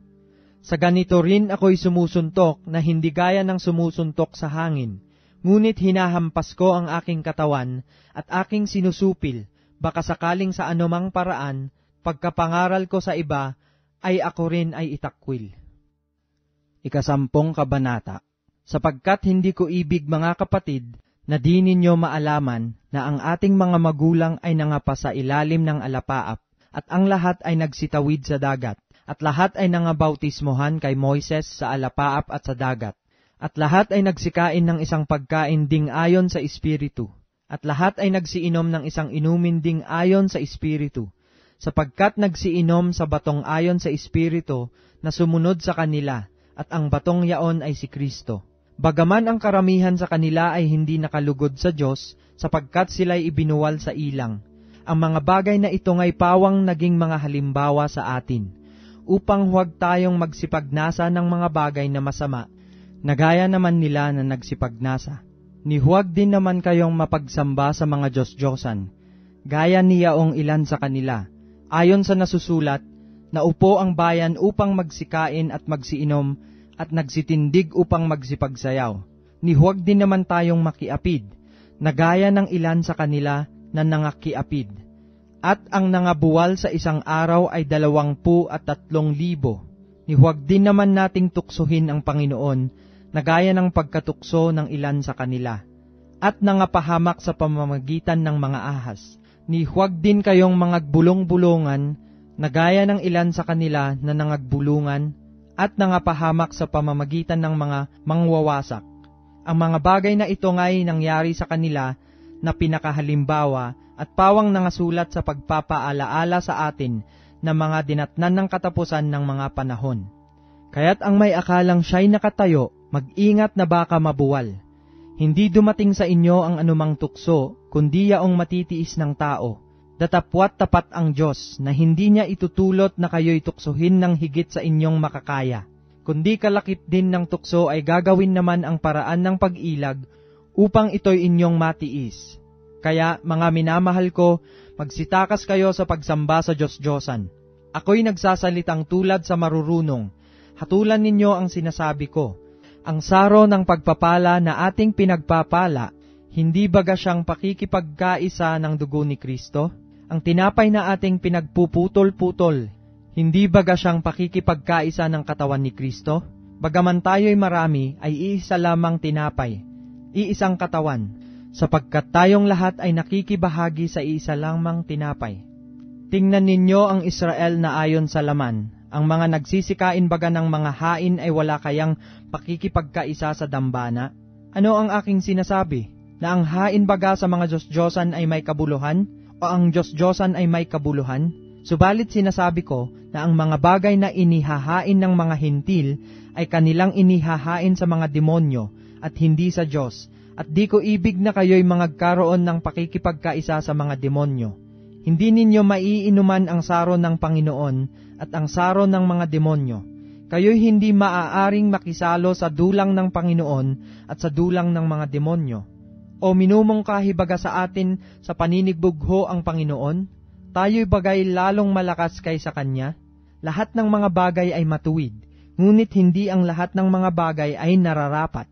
Sa ganito rin ako'y sumusuntok na hindi gaya ng sumusuntok sa hangin, ngunit hinahampas ko ang aking katawan at aking sinusupil, baka sakaling sa anumang paraan, pagkapangaral ko sa iba, ay ako rin ay itakwil. 10 Kabanata. Sapagkat hindi ko ibig, mga kapatid, na di ninyo maalaman na ang ating mga magulang ay nangapa sa ilalim ng alapaap, at ang lahat ay nagsitawid sa dagat, at lahat ay nangabautismohan kay Moises sa alapaap at sa dagat, at lahat ay nagsikain ng isang pagkain ding ayon sa Espiritu, at lahat ay nagsiinom ng isang inumin ding ayon sa Espiritu, sapagkat nagsiinom sa batong ayon sa Espiritu na sumunod sa kanila, at ang batong yaon ay si Kristo. Bagaman ang karamihan sa kanila ay hindi nakalugod sa Diyos, sapagkat sila'y ibinuwal sa ilang. Ang mga bagay na ito nga'y pawang naging mga halimbawa sa atin, upang huwag tayong magsipagnasa ng mga bagay na masama, na gaya naman nila na nagsipagnasa. Ni huwag din naman kayong mapagsamba sa mga Diyos-Diyosan, gaya niyaong ilan sa kanila, ayon sa nasusulat, na upo ang bayan upang magsikain at magsiinom, at nagsitindig upang magsipagsayaw. Ni huwag din naman tayong makiapid, na gaya ng ilan sa kanila na nangakiapid. At ang nangabuwal sa isang araw ay 23,000. Ni huwag din naman nating tuksohin ang Panginoon, na gaya ng pagkatukso ng ilan sa kanila. At nangapahamak sa pamamagitan ng mga ahas. Ni huwag din kayong mangagbulong-bulungan, na gaya ng ilan sa kanila na nangagbulungan, at nangapahamak sa pamamagitan ng mga mangwawasak. Ang mga bagay na ito nga'y nangyari sa kanila na pinakahalimbawa at pawang nangasulat sa pagpapaalaala sa atin na mga dinatnan ng katapusan ng mga panahon. Kaya't ang may akalang siya'y nakatayo, mag-ingat na baka mabuwal. Hindi dumating sa inyo ang anumang tukso, kundi yaong matitiis ng tao. Datapwat tapat ang Diyos na hindi niya itutulot na kayo'y tuksohin ng higit sa inyong makakaya. Kundi kalakip din ng tukso ay gagawin naman ang paraan ng pag-ilag upang ito'y inyong matiis. Kaya, mga minamahal ko, magsitakas kayo sa pagsamba sa Diyos-Diyosan. Ako'y nagsasalitang tulad sa marurunong. Hatulan ninyo ang sinasabi ko. Ang saro ng pagpapala na ating pinagpapala, hindi baga siyang pakikipagkaisa ng dugo ni Kristo? Ang tinapay na ating pinagpuputol-putol, hindi baga siyang pakikipagkaisa ng katawan ni Kristo? Bagaman tayo'y marami, ay iisa lamang tinapay, iisang katawan, sapagkat tayong lahat ay nakikibahagi sa iisa lamang tinapay. Tingnan ninyo ang Israel na ayon sa laman, ang mga nagsisikain baga ng mga hain ay wala kayang pakikipagkaisa sa dambana. Ano ang aking sinasabi? Na ang hain baga sa mga Diyos-Diyosan ay may kabuluhan? O ang Diyos-Diyosan ay may kabuluhan? Subalit sinasabi ko na ang mga bagay na inihahain ng mga hintil ay kanilang inihahain sa mga demonyo at hindi sa Diyos, at di ko ibig na kayo'y mangagkaroon ng pakikipagkaisa sa mga demonyo. Hindi ninyo maiinuman ang saro ng Panginoon at ang saro ng mga demonyo. Kayo'y hindi maaaring makisalo sa dulang ng Panginoon at sa dulang ng mga demonyo. O minumungkahi baga sa atin sa paninigbugho ang Panginoon? Tayo'y bagay lalong malakas kaysa Kanya? Lahat ng mga bagay ay matuwid, ngunit hindi ang lahat ng mga bagay ay nararapat.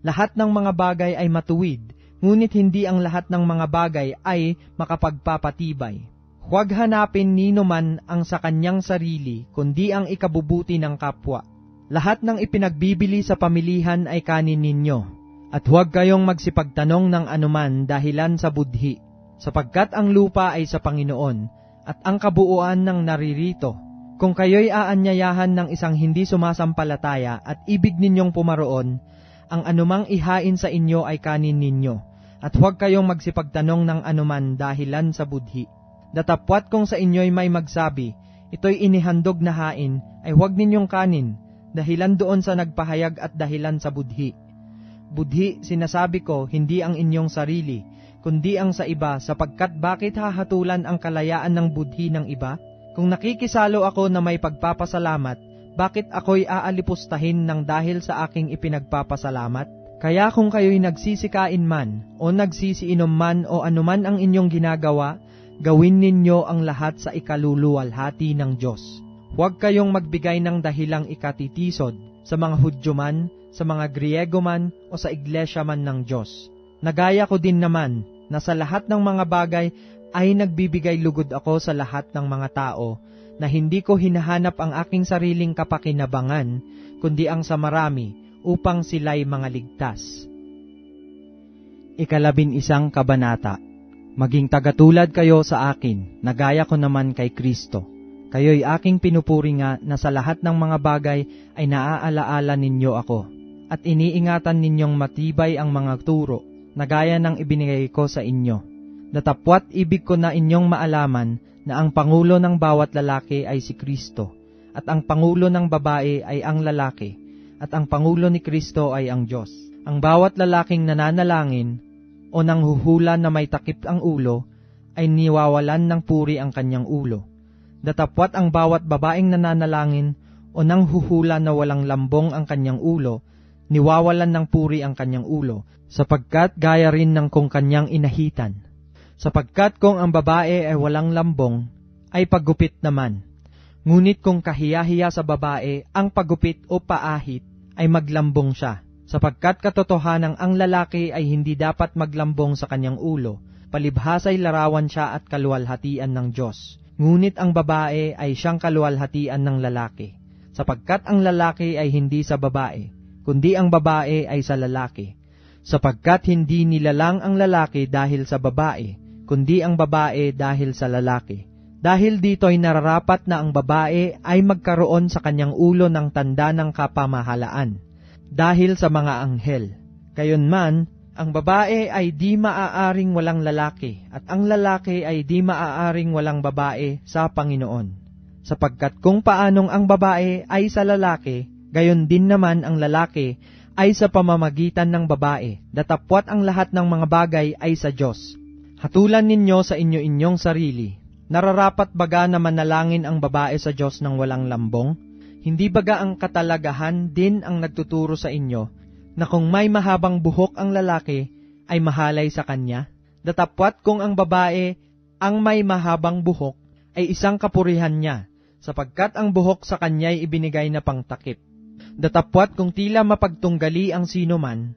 Lahat ng mga bagay ay matuwid, ngunit hindi ang lahat ng mga bagay ay makapagpapatibay. Huwag hanapin nino man ang sa kanyang sarili, kundi ang ikabubuti ng kapwa. Lahat ng ipinagbibili sa pamilihan ay kanin ninyo. At huwag kayong magsipagtanong ng anuman dahilan sa budhi, sapagkat ang lupa ay sa Panginoon, at ang kabuuan ng naririto. Kung kayo'y aanyayahan ng isang hindi sumasampalataya at ibig ninyong pumaroon, ang anumang ihain sa inyo ay kanin ninyo, at huwag kayong magsipagtanong ng anuman dahilan sa budhi. Datapwat kung sa inyo'y may magsabi, ito'y inihandog na hain, ay huwag ninyong kanin, dahilan doon sa nagpahayag at dahilan sa budhi. Budhi, sinasabi ko, hindi ang inyong sarili, kundi ang sa iba, sapagkat bakit hahatulan ang kalayaan ng budhi ng iba? Kung nakikisalo ako na may pagpapasalamat, bakit ako'y aalipustahin ng dahil sa aking ipinagpapasalamat? Kaya kung kayo'y nagsisikain man, o nagsisiinom man, o anuman ang inyong ginagawa, gawin ninyo ang lahat sa ikaluluwalhati ng Diyos. Huwag kayong magbigay ng dahilang ikatitisod sa mga Hudyo man, sa mga Griego man, o sa iglesia man ng Diyos. Nagaya ko din naman na sa lahat ng mga bagay ay nagbibigay lugod ako sa lahat ng mga tao, na hindi ko hinahanap ang aking sariling kapakinabangan, kundi ang sa marami, upang sila'y mga ligtas. 11 Kabanata. Maging tagatulad kayo sa akin, na gaya ko naman kay Kristo. Kayo'y aking pinupuri nga na sa lahat ng mga bagay ay naaalaala ninyo ako, at iniingatan ninyong matibay ang mga turo, na gaya ng ibinigay ko sa inyo. Datapwat ibig ko na inyong maalaman na ang pangulo ng bawat lalaki ay si Kristo, at ang pangulo ng babae ay ang lalaki, at ang pangulo ni Kristo ay ang Diyos. Ang bawat lalaking nananalangin o nanghuhula na may takip ang ulo, ay niwawalan ng puri ang kanyang ulo. Datapwat ang bawat babaeng nananalangin o nanghuhula na walang lambong ang kanyang ulo, niwawalan ng puri ang kanyang ulo, sapagkat gaya rin ng kung kanyang inahitan. Sapagkat kung ang babae ay walang lambong, ay paggupit naman. Ngunit kung kahiya-hiya sa babae, ang paggupit o paahit ay maglambong siya. Sapagkat katotohanang ang lalaki ay hindi dapat maglambong sa kanyang ulo, palibhasa'y larawan siya at kaluwalhatian ng Diyos. Ngunit ang babae ay siyang kaluwalhatian ng lalaki, sapagkat ang lalaki ay hindi sa babae, kundi ang babae ay sa lalaki. Sapagkat hindi nilalang ang lalaki dahil sa babae, kundi ang babae dahil sa lalaki. Dahil dito'y nararapat na ang babae ay magkaroon sa kanyang ulo ng tanda ng kapamahalaan, dahil sa mga anghel. Gayunman, ang babae ay di maaaring walang lalaki, at ang lalaki ay di maaaring walang babae sa Panginoon. Sapagkat kung paanong ang babae ay sa lalaki, gayon din naman ang lalaki ay sa pamamagitan ng babae, datapwat ang lahat ng mga bagay ay sa Diyos. Hatulan ninyo sa inyo-inyong sarili. Nararapat baga na manalangin ang babae sa Diyos ng walang lambong? Hindi baga ang katalagahan din ang nagtuturo sa inyo, na kung may mahabang buhok ang lalaki, ay mahalay sa kanya? Datapwat kung ang babae ang may mahabang buhok, ay isang kapurihan niya, sapagkat ang buhok sa kanya'y ibinigay na pangtakip. Datapwat kung tila mapagtunggali ang sino man,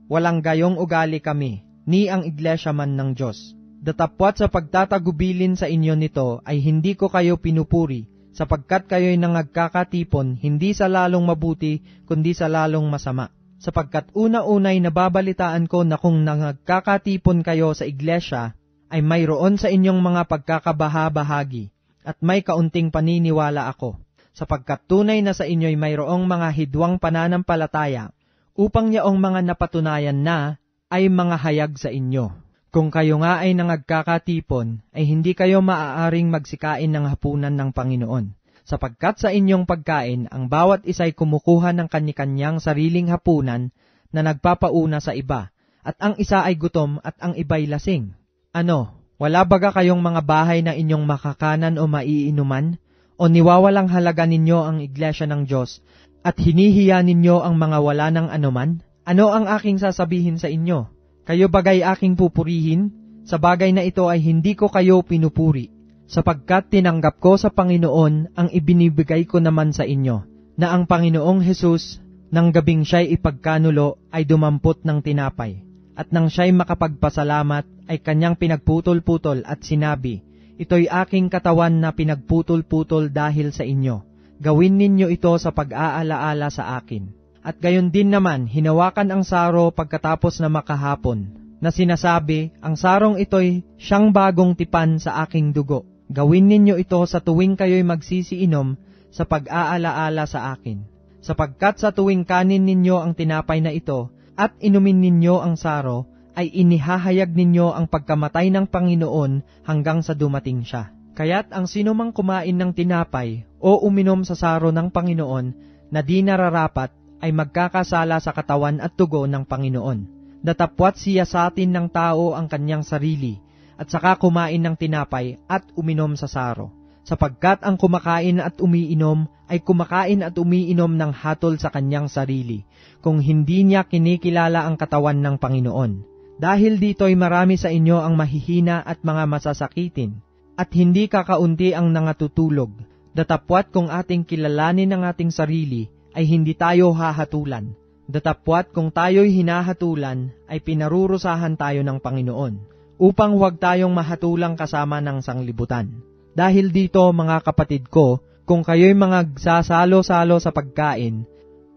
walang gayong ugali kami, ni ang iglesia man ng Diyos. Datapwat sa pagtatagubilin sa inyo nito ay hindi ko kayo pinupuri, sapagkat kayo'y nangagkakatipon hindi sa lalong mabuti, kundi sa lalong masama. Sapagkat una-unay nababalitaan ko na kung nangagkakatipon kayo sa iglesia, ay mayroon sa inyong mga pagkakabaha-bahagi, at may kaunting paniniwala ako. Sapagkat tunay na sa inyo'y mayroong mga hidwang pananampalataya, upang yaong mga napatunayan na ay mga hayag sa inyo. Kung kayo nga ay nangagkakatipon, ay hindi kayo maaaring magsikain ng hapunan ng Panginoon. Sapagkat sa inyong pagkain, ang bawat isa'y kumukuha ng kanyang sariling hapunan na nagpapauna sa iba, at ang isa ay gutom at ang iba'y lasing. Ano, wala baga kayong mga bahay na inyong makakanan o maiinuman? O niwawalang halaga ninyo ang iglesia ng Diyos, at hinihiya ninyo ang mga wala ng anuman? Ano ang aking sasabihin sa inyo? Kayo bagay aking pupurihin? Sa bagay na ito ay hindi ko kayo pinupuri, sapagkat tinanggap ko sa Panginoon ang ibinibigay ko naman sa inyo, na ang Panginoong Hesus, nang gabing siya'y ipagkanulo, ay dumampot ng tinapay, at nang siya'y makapagpasalamat, ay kanyang pinagputol-putol at sinabi, ito'y aking katawan na pinagputol-putol dahil sa inyo. Gawin ninyo ito sa pag-aalaala sa akin. At gayon din naman, hinawakan ang saro pagkatapos na makahapon, na sinasabi, ang sarong ito'y siyang bagong tipan sa aking dugo. Gawin ninyo ito sa tuwing kayo'y magsisiinom sa pag-aalaala sa akin. Sapagkat sa tuwing kanin ninyo ang tinapay na ito, at inumin ninyo ang saro, ay inihahayag ninyo ang pagkamatay ng Panginoon hanggang sa dumating siya. Kaya't ang sinumang kumain ng tinapay o uminom sa saro ng Panginoon na di nararapat, ay magkakasala sa katawan at dugo ng Panginoon. Datapwat siya sa atin ng tao ang kanyang sarili, at saka kumain ng tinapay at uminom sa saro. Sapagkat ang kumakain at umiinom ay kumakain at umiinom ng hatol sa kanyang sarili, kung hindi niya kinikilala ang katawan ng Panginoon. Dahil dito'y marami sa inyo ang mahihina at mga masasakitin, at hindi kakaunti ang nangatutulog. Datapwat kung ating kilalanin ang ating sarili, ay hindi tayo hahatulan. Datapwat kung tayo'y hinahatulan, ay pinarurusahan tayo ng Panginoon, upang huwag tayong mahatulang kasama ng sanglibutan. Dahil dito, mga kapatid ko, kung kayo'y magsasalo-salo sa pagkain,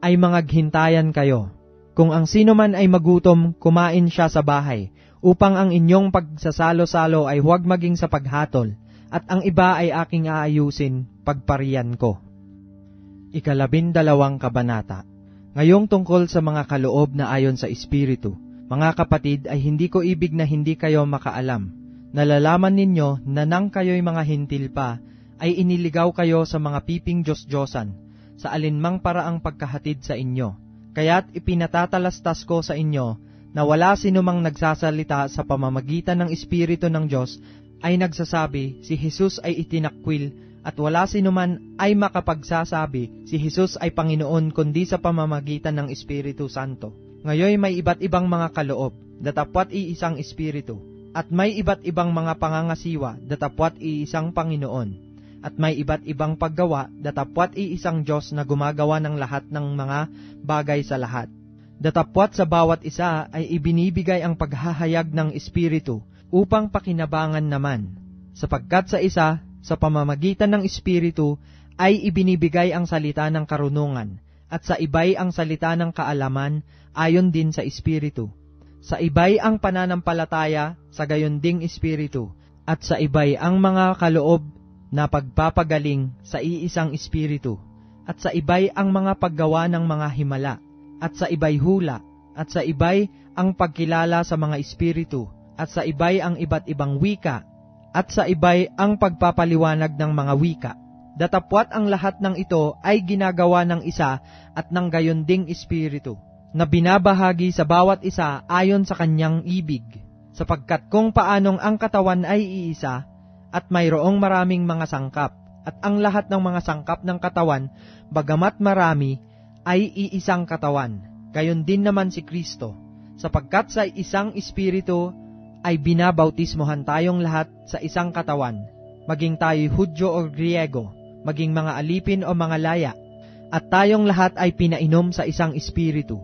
ay mangaghintayan kayo. Kung ang sino man ay magutom, kumain siya sa bahay, upang ang inyong pagsasalo-salo ay huwag maging sa paghatol, at ang iba ay aking aayusin pagpariyan ko. 12 kabanata. Ngayong tungkol sa mga kaloob na ayon sa Espiritu, mga kapatid, ay hindi ko ibig na hindi kayo makaalam. Nalalaman ninyo na nang kayo'y mga hintil pa, ay iniligaw kayo sa mga piping Diyos-Diyosan, sa alinmang paraang pagkahatid sa inyo. Kaya't ipinatatalastas ko sa inyo na wala sinumang nagsasalita sa pamamagitan ng Espiritu ng Diyos ay nagsasabi, si Jesus ay itinakwil, at wala sinuman ay makapagsasabi, si Jesus ay Panginoon, kundi sa pamamagitan ng Espiritu Santo. Ngayon may iba't ibang mga kaloob, datapwat iisang Espiritu, at may iba't ibang mga pangangasiwa, datapwat iisang Panginoon. At may iba't ibang paggawa, datapwat iisang Diyos na gumagawa ng lahat ng mga bagay sa lahat. Datapwat sa bawat isa ay ibinibigay ang paghahayag ng Espiritu upang pakinabangan naman. Sapagkat sa isa, sa pamamagitan ng Espiritu, ay ibinibigay ang salita ng karunungan, at sa iba'y ang salita ng kaalaman ayon din sa Espiritu. Sa iba'y ang pananampalataya sa gayon ding Espiritu, at sa iba'y ang mga kaloob na pagpapagaling sa iisang Espiritu, at sa iba'y ang mga paggawa ng mga himala, at sa iba'y hula, at sa iba'y ang pagkilala sa mga Espiritu, at sa iba'y ang iba't ibang wika, at sa iba'y ang pagpapaliwanag ng mga wika. Datapwat ang lahat ng ito ay ginagawa ng isa at ng gayon ding Espiritu, na binabahagi sa bawat isa ayon sa kanyang ibig, sapagkat kung paanong ang katawan ay iisa, at mayroong maraming mga sangkap, at ang lahat ng mga sangkap ng katawan, bagamat marami, ay iisang katawan. Gayon din naman si Kristo, sapagkat sa isang Espiritu ay binabautismohan tayong lahat sa isang katawan, maging tayo'y Hudyo o Griego, maging mga alipin o mga laya, at tayong lahat ay pinainom sa isang Espiritu,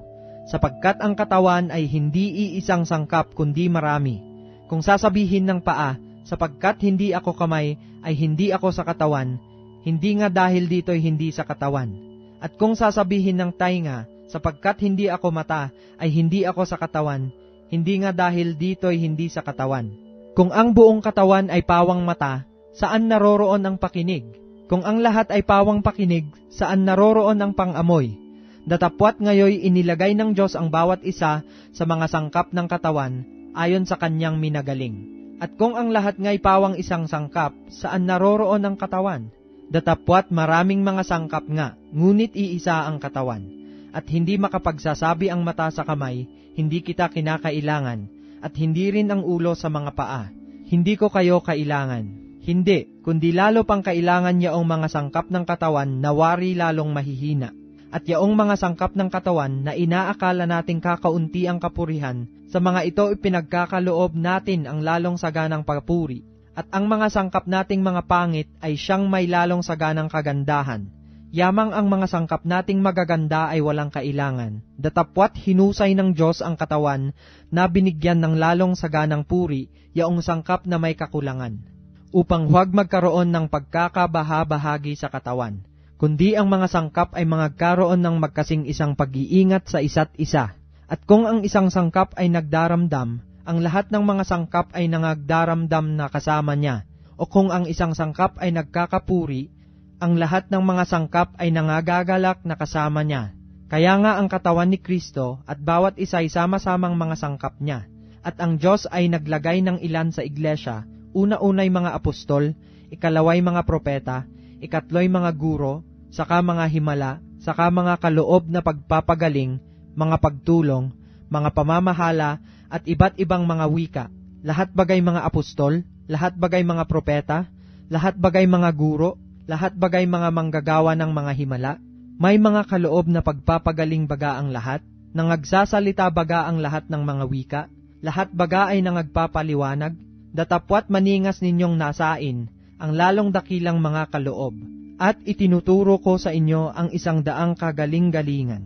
sapagkat ang katawan ay hindi iisang sangkap kundi marami. Kung sasabihin ng paa, sapagkat hindi ako kamay, ay hindi ako sa katawan, hindi nga dahil dito'y hindi sa katawan. At kung sasabihin ng tainga, sapagkat hindi ako mata, ay hindi ako sa katawan, hindi nga dahil dito'y hindi sa katawan. Kung ang buong katawan ay pawang mata, saan naroroon ang pakinig? Kung ang lahat ay pawang pakinig, saan naroroon ang pang-amoy? Datapwat ngayoy inilagay ng Diyos ang bawat isa sa mga sangkap ng katawan, ayon sa kanyang minagaling. At kung ang lahat nga'y pawang isang sangkap, saan naroroon ang katawan? Datapwat maraming mga sangkap nga, ngunit iisa ang katawan. At hindi makapagsasabi ang mata sa kamay, hindi kita kinakailangan, at hindi rin ang ulo sa mga paa, hindi ko kayo kailangan. Hindi, kundi lalo pang kailangan yaong mga sangkap ng katawan na wari lalong mahihina. At yaong mga sangkap ng katawan na inaakala nating kakaunti ang kapurihan, sa mga ito ipinagkakaloob natin ang lalong saganang papuri. At ang mga sangkap nating mga pangit ay siyang may lalong saganang kagandahan. Yamang ang mga sangkap nating magaganda ay walang kailangan. Datapwat hinusay ng Diyos ang katawan na binigyan ng lalong saganang puri, yaong sangkap na may kakulangan, upang huwag magkaroon ng pagkakabaha-bahagi sa katawan, kundi ang mga sangkap ay magkaroon ng magkasing isang pag-iingat sa isa't isa. At kung ang isang sangkap ay nagdaramdam, ang lahat ng mga sangkap ay nagdaramdam na kasama niya. O kung ang isang sangkap ay nagkakapuri, ang lahat ng mga sangkap ay nangagagalak na kasama niya. Kaya nga ang katawan ni Kristo at bawat isa ay sama-samang mga sangkap niya. At ang Diyos ay naglagay ng ilan sa iglesia, una-unay mga apostol, ikalaway mga propeta, ikatloy mga guro, saka mga himala, saka mga kaloob na pagpapagaling, mga pagtulong, mga pamamahala, at iba't ibang mga wika. Lahat bagay mga apostol, lahat bagay mga propeta, lahat bagay mga guro, lahat bagay mga manggagawa ng mga himala. May mga kaloob na pagpapagaling baga ang lahat, nangagsasalita baga ang lahat ng mga wika, lahat baga ay nangagpapaliwanag, datapwat maningas ninyong nasain ang lalong dakilang mga kaloob, at itinuturo ko sa inyo ang 100 kagaling-galingan.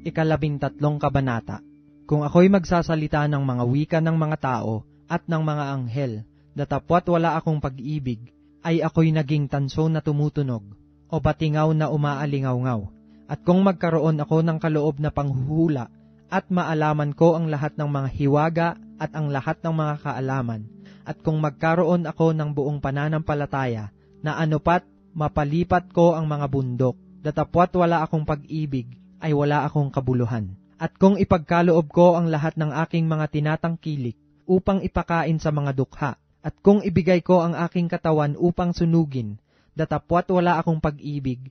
13 kabanata. Kung ako'y magsasalita ng mga wika ng mga tao at ng mga anghel, datapwat wala akong pag-ibig, ay ako'y naging tanso na tumutunog, o batingaw na umaalingaw-ngaw. At kung magkaroon ako ng kaloob na panghuhula, at maalaman ko ang lahat ng mga hiwaga at ang lahat ng mga kaalaman, at kung magkaroon ako ng buong pananampalataya, na anupat mapalipat ko ang mga bundok, datapwat wala akong pag-ibig, ay wala akong kabuluhan. At kung ipagkaloob ko ang lahat ng aking mga tinatangkilik upang ipakain sa mga dukha, at kung ibigay ko ang aking katawan upang sunugin, datapwat wala akong pag-ibig,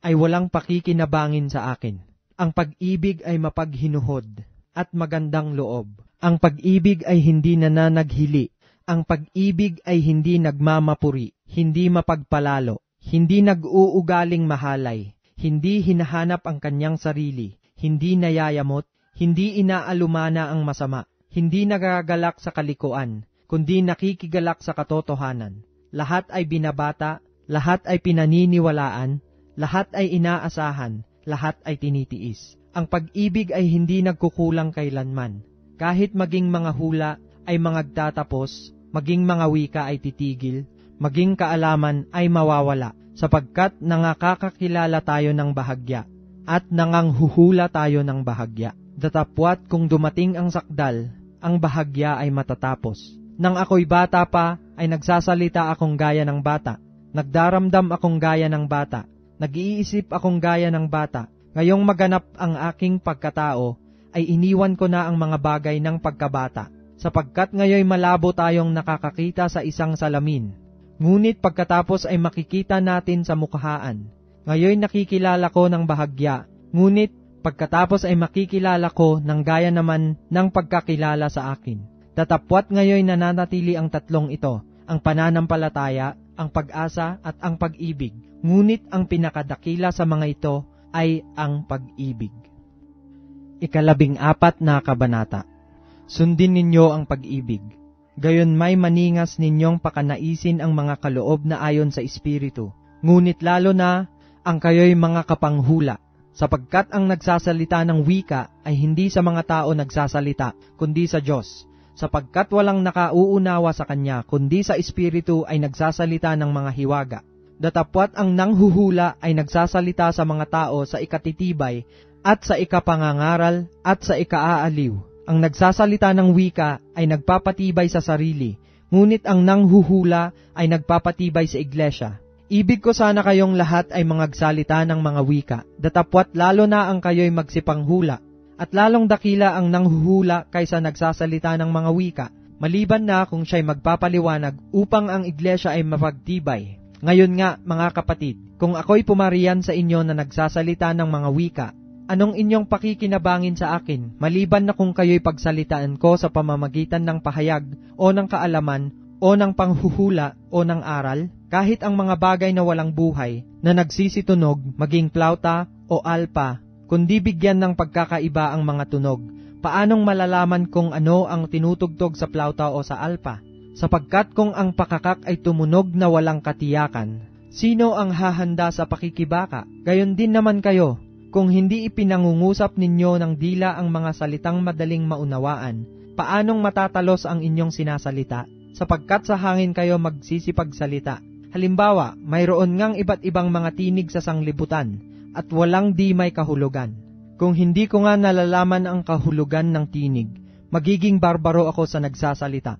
ay walang pakikinabangin sa akin. Ang pag-ibig ay mapaghinuhod at magandang loob. Ang pag-ibig ay hindi nananaghili. Ang pag-ibig ay hindi nagmamapuri, hindi mapagpalalo, hindi nag-uugaling mahalay, hindi hinahanap ang kanyang sarili, hindi nayayamot, hindi inaalumana ang masama, hindi nagagalak sa kalikuan, kundi nakikigalak sa katotohanan. Lahat ay binabata, lahat ay pinaniniwalaan, lahat ay inaasahan, lahat ay tinitiis. Ang pag-ibig ay hindi nagkukulang kailanman. Kahit maging mga hula ay magtatapos, maging mga wika ay titigil, maging kaalaman ay mawawala, sapagkat nangakakakilala tayo ng bahagya, at nanganghuhula tayo ng bahagya. Datapwat kung dumating ang sakdal, ang bahagya ay matatapos. Nang ako'y bata pa, ay nagsasalita akong gaya ng bata, nagdaramdam akong gaya ng bata, nag-iisip akong gaya ng bata. Ngayong maganap ang aking pagkatao, ay iniwan ko na ang mga bagay ng pagkabata, sapagkat ngayoy malabo tayong nakakakita sa isang salamin. Ngunit pagkatapos ay makikita natin sa mukhaan. Ngayoy nakikilala ko ng bahagya, ngunit pagkatapos ay makikilala ko ng gaya naman ng pagkakilala sa akin. Datapwat ngayoy nananatili ang tatlong ito, ang pananampalataya, ang pag-asa at ang pag-ibig. Ngunit ang pinakadakila sa mga ito ay ang pag-ibig. 14 kabanata. Sundin ninyo ang pag-ibig. Gayon may maningas ninyong pakanaisin ang mga kaloob na ayon sa Espiritu. Ngunit lalo na ang kayo'y mga kapanghula, sapagkat ang nagsasalita ng wika ay hindi sa mga tao nagsasalita, kundi sa Diyos, sapagkat walang nakauunawa sa Kanya, kundi sa Espiritu ay nagsasalita ng mga hiwaga. Datapwat ang nanghuhula ay nagsasalita sa mga tao sa ikatitibay at sa ikapangangaral at sa ikaaaliw. Ang nagsasalita ng wika ay nagpapatibay sa sarili, ngunit ang nanghuhula ay nagpapatibay sa iglesia. Ibig ko sana kayong lahat ay mangagsalita ng mga wika, datapwat lalo na ang kayo'y magsipanghula, at lalong dakila ang nanghuhula kaysa nagsasalita ng mga wika, maliban na kung siya'y magpapaliwanag upang ang iglesia ay mapagtibay. Ngayon nga, mga kapatid, kung ako'y pumariyan sa inyo na nagsasalita ng mga wika, anong inyong pakikinabangin sa akin, maliban na kung kayo'y pagsalitaan ko sa pamamagitan ng pahayag, o ng kaalaman, o ng panghuhula, o ng aral? Kahit ang mga bagay na walang buhay, na nagsisitunog, maging plauta o alpa, kundi bigyan ng pagkakaiba ang mga tunog, paanong malalaman kung ano ang tinutugtog sa plauta o sa alpa? Sapagkat kung ang pakakak ay tumunog na walang katiyakan, sino ang hahanda sa pakikibaka? Gayon din naman kayo, kung hindi ipinangungusap ninyo ng dila ang mga salitang madaling maunawaan, paanong matatalos ang inyong sinasalita? Sapagkat sa hangin kayo magsisipagsalita. Halimbawa, mayroon ngang iba't ibang mga tinig sa sanglibutan, at walang di may kahulugan. Kung hindi ko nga nalalaman ang kahulugan ng tinig, magiging barbaro ako sa nagsasalita,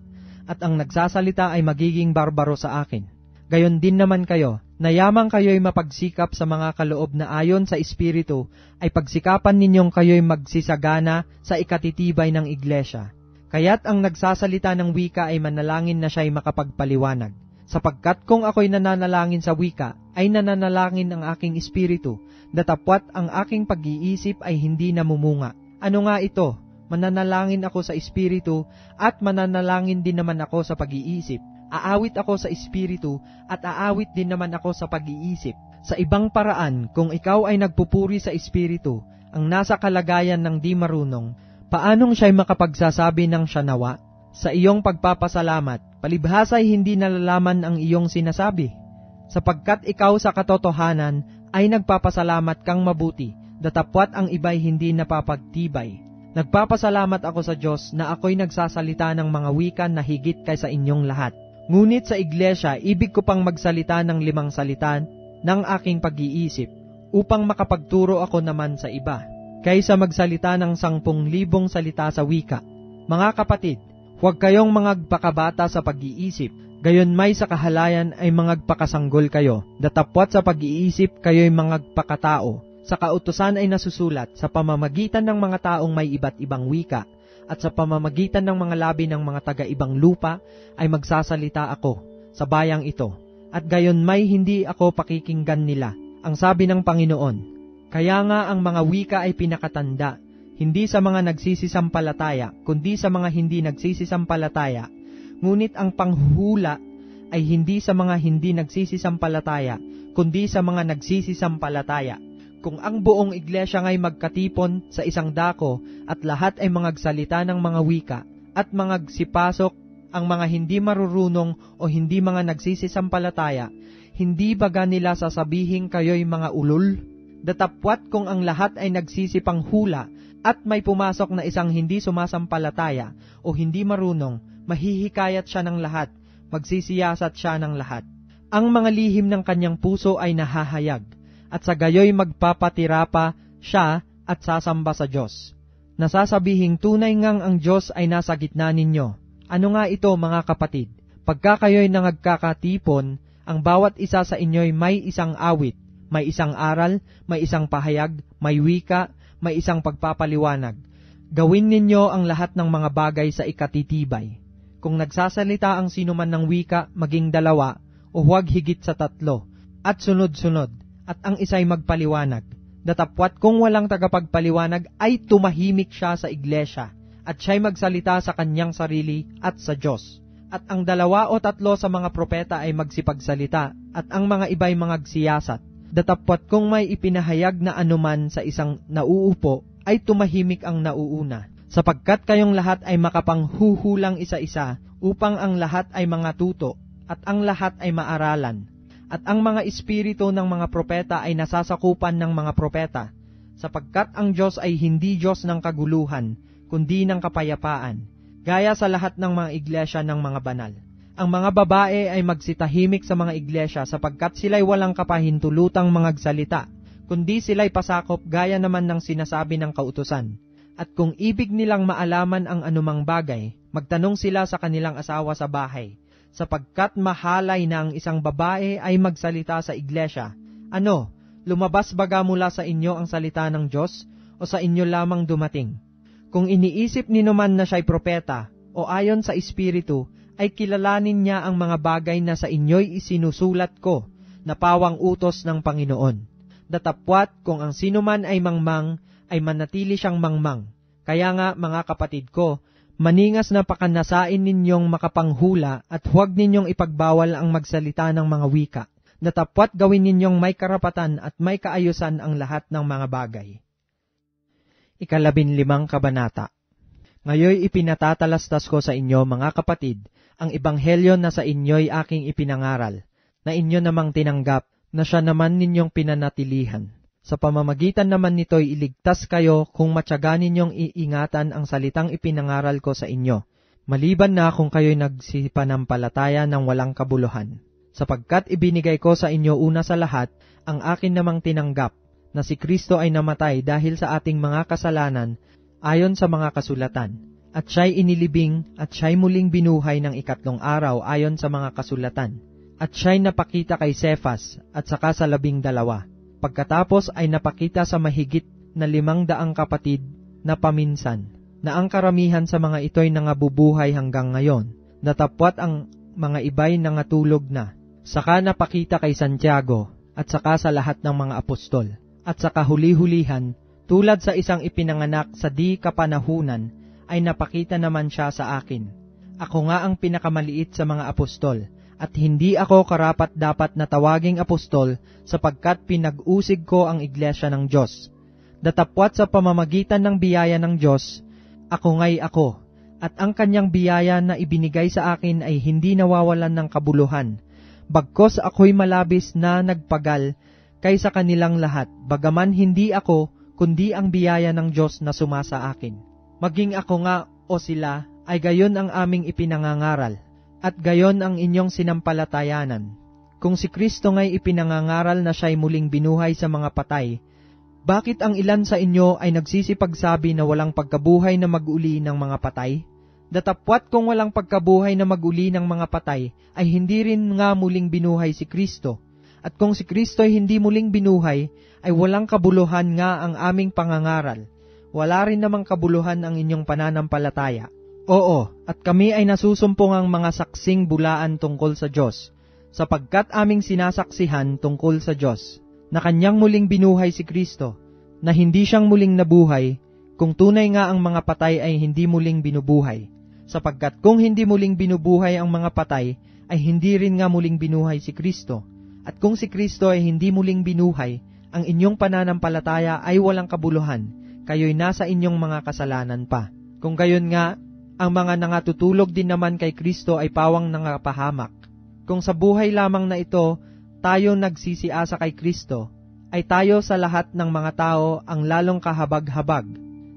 at ang nagsasalita ay magiging barbaro sa akin. Gayon din naman kayo, na yamang kayo'y mapagsikap sa mga kaloob na ayon sa Espiritu, ay pagsikapan ninyong kayo'y magsisagana sa ikatitibay ng iglesia. Kaya't ang nagsasalita ng wika ay manalangin na siya'y makapagpaliwanag. Sapagkat kung ako'y nananalangin sa wika, ay nananalangin ang aking espiritu, datapwat ang aking pag-iisip ay hindi namumunga. Ano nga ito? Mananalangin ako sa espiritu, at mananalangin din naman ako sa pag-iisip. Aawit ako sa espiritu, at aawit din naman ako sa pag-iisip. Sa ibang paraan, kung ikaw ay nagpupuri sa espiritu, ang nasa kalagayan ng di marunong, paanong siya'y makapagsasabi ng siya nawa? sa iyong pagpapasalamat, palibhasa'y hindi nalalaman ang iyong sinasabi. Sapagkat ikaw sa katotohanan ay nagpapasalamat kang mabuti, datapwat ang iba'y hindi napapagtibay. Nagpapasalamat ako sa Diyos na ako'y nagsasalita ng mga wika na higit kaysa inyong lahat. Ngunit sa iglesia, ibig ko pang magsalita ng 5 salita ng aking pag-iisip, upang makapagturo ako naman sa iba, kaysa magsalita ng 10,000 salita sa wika. Mga kapatid, huwag kayong mangagpakabata sa pag-iisip, gayon may sa kahalayan ay mangagpakasanggol kayo, datapwat sa pag-iisip kayo'y mangagpakatao. Sa kautusan ay nasusulat, sa pamamagitan ng mga taong may iba't ibang wika, at sa pamamagitan ng mga labi ng mga taga-ibang lupa, ay magsasalita ako sa bayang ito, at gayon may hindi ako pakikinggan nila, ang sabi ng Panginoon. Kaya nga ang mga wika ay pinakatanda, hindi sa mga nagsisisampalataya, kundi sa mga hindi nagsisisampalataya. Ngunit ang panghuhula ay hindi sa mga hindi nagsisisampalataya, kundi sa mga nagsisisampalataya. Kung ang buong iglesia nga'y magkatipon sa isang dako at lahat ay mangagsalita ng mga wika at mangagsipasok ang mga hindi marurunong o hindi mga nagsisisampalataya, hindi baga nila sasabihin kayo'y mga ulol? Datapwat kung ang lahat ay nagsisipanghula at may pumasok na isang hindi sumasampalataya o hindi marunong, mahihikayat siya ng lahat, magsisiyasat siya ng lahat. Ang mga lihim ng kanyang puso ay nahahayag, at sa gayoy magpapatira pa siya at sasamba sa Diyos. Nasasabihing tunay ngang ang Diyos ay nasa gitna ninyo. Ano nga ito, mga kapatid? Pagka kayo'y nangagkakatipon, ang bawat isa sa inyo'y may isang awit, may isang aral, may isang pahayag, may wika, may isang pagpapaliwanag. Gawin ninyo ang lahat ng mga bagay sa ikatitibay. Kung nagsasalita ang sinuman ng wika, maging 2 o huwag higit sa 3, at sunod-sunod, at ang isa'y magpaliwanag. Datapwat kung walang tagapagpaliwanag ay tumahimik siya sa iglesia, at siya'y magsalita sa kanyang sarili at sa Diyos. At ang 2 o 3 sa mga propeta ay magsipagsalita, at ang mga iba'y mangagsiyasat. Datapwat kung may ipinahayag na anuman sa isang nauupo, ay tumahimik ang nauuna. Sapagkat kayong lahat ay makapanghuhulang isa-isa, upang ang lahat ay mga tuto, at ang lahat ay maaralan. At ang mga espiritu ng mga propeta ay nasasakupan ng mga propeta, sapagkat ang Diyos ay hindi Diyos ng kaguluhan, kundi ng kapayapaan, gaya sa lahat ng mga iglesia ng mga banal. Ang mga babae ay magsitahimik sa mga iglesia, sapagkat sila'y walang kapahintulutang mangagsalita, kundi sila'y pasakop gaya naman ng sinasabi ng kautusan. At kung ibig nilang maalaman ang anumang bagay, magtanong sila sa kanilang asawa sa bahay, sapagkat mahalay na ang isang babae ay magsalita sa iglesia. Ano, lumabas baga mula sa inyo ang salita ng Diyos, o sa inyo lamang dumating? Kung iniisip ninuman na siya'y propeta, o ayon sa Espiritu, ay kilalanin niya ang mga bagay na sa inyo'y isinusulat ko, na pawang utos ng Panginoon. Datapwat kung ang sinuman ay mangmang, ay manatili siyang mangmang. Kaya nga, mga kapatid ko, maningas na pakanasain ninyong makapanghula at huwag ninyong ipagbawal ang magsalita ng mga wika. Datapwat gawin ninyong may karapatan at may kaayusan ang lahat ng mga bagay. 15 kabanata. Ngayoy ipinatatalastas ko sa inyo, mga kapatid, ang ebanghelyo na sa inyo'y aking ipinangaral, na inyo namang tinanggap, na siya naman ninyong pinanatilihan. Sa pamamagitan naman nito'y iligtas kayo kung matyaga ninyong iingatan ang salitang ipinangaral ko sa inyo, maliban na kung kayo'y nagsipanampalataya ng walang kabuluhan. Sapagkat ibinigay ko sa inyo una sa lahat ang akin namang tinanggap, na si Kristo ay namatay dahil sa ating mga kasalanan ayon sa mga kasulatan, at siya'y inilibing at siya'y muling binuhay ng 3 araw ayon sa mga kasulatan, at siya'y napakita kay Cefas at saka sa 12. Pagkatapos ay napakita sa mahigit na 500 kapatid na paminsan, na ang karamihan sa mga ito'y nangabubuhay hanggang ngayon, datapwat ang mga iba'y nangatulog na. Saka napakita kay Santiago, at saka sa lahat ng mga apostol, at saka huli-hulihan, tulad sa isang ipinanganak sa di kapanahunan, ay napakita naman siya sa akin. Ako nga ang pinakamaliit sa mga apostol, at hindi ako karapat-dapat na tawaging apostol sapagkat pinag-usig ko ang iglesia ng Diyos. Datapwat sa pamamagitan ng biyaya ng Diyos, ako nga'y ako, at ang kanyang biyaya na ibinigay sa akin ay hindi nawawalan ng kabuluhan. Bagkos ako'y malabis na nagpagal kaysa kanilang lahat, bagaman hindi ako, kundi ang biyaya ng Diyos na sumasa akin. Maging ako nga o sila, ay gayon ang aming ipinangangaral, at gayon ang inyong sinampalatayanan. Kung si Kristo nga'y ipinangangaral na siya'y muling binuhay sa mga patay, bakit ang ilan sa inyo ay nagsisipagsabi na walang pagkabuhay na mag-uli ng mga patay? Datapwat kung walang pagkabuhay na mag-uli ng mga patay, ay hindi rin nga muling binuhay si Kristo. At kung si Kristo ay hindi muling binuhay, ay walang kabuluhan nga ang aming pangangaral. Wala rin namang kabuluhan ang inyong pananampalataya. Oo, at kami ay nasusumpong ang mga saksing bulaan tungkol sa Diyos, sapagkat aming sinasaksihan tungkol sa Diyos, na kanyang muling binuhay si Kristo, na hindi siyang muling nabuhay, kung tunay nga ang mga patay ay hindi muling binubuhay. Sapagkat kung hindi muling binubuhay ang mga patay, ay hindi rin nga muling binuhay si Kristo. At kung si Kristo ay hindi muling binuhay, ang inyong pananampalataya ay walang kabuluhan, kayo'y nasa inyong mga kasalanan pa. Kung gayon nga, ang mga nangatutulog din naman kay Kristo ay pawang nangapahamak. Kung sa buhay lamang na ito, tayo nagsisiasa kay Kristo, ay tayo sa lahat ng mga tao ang lalong kahabag-habag.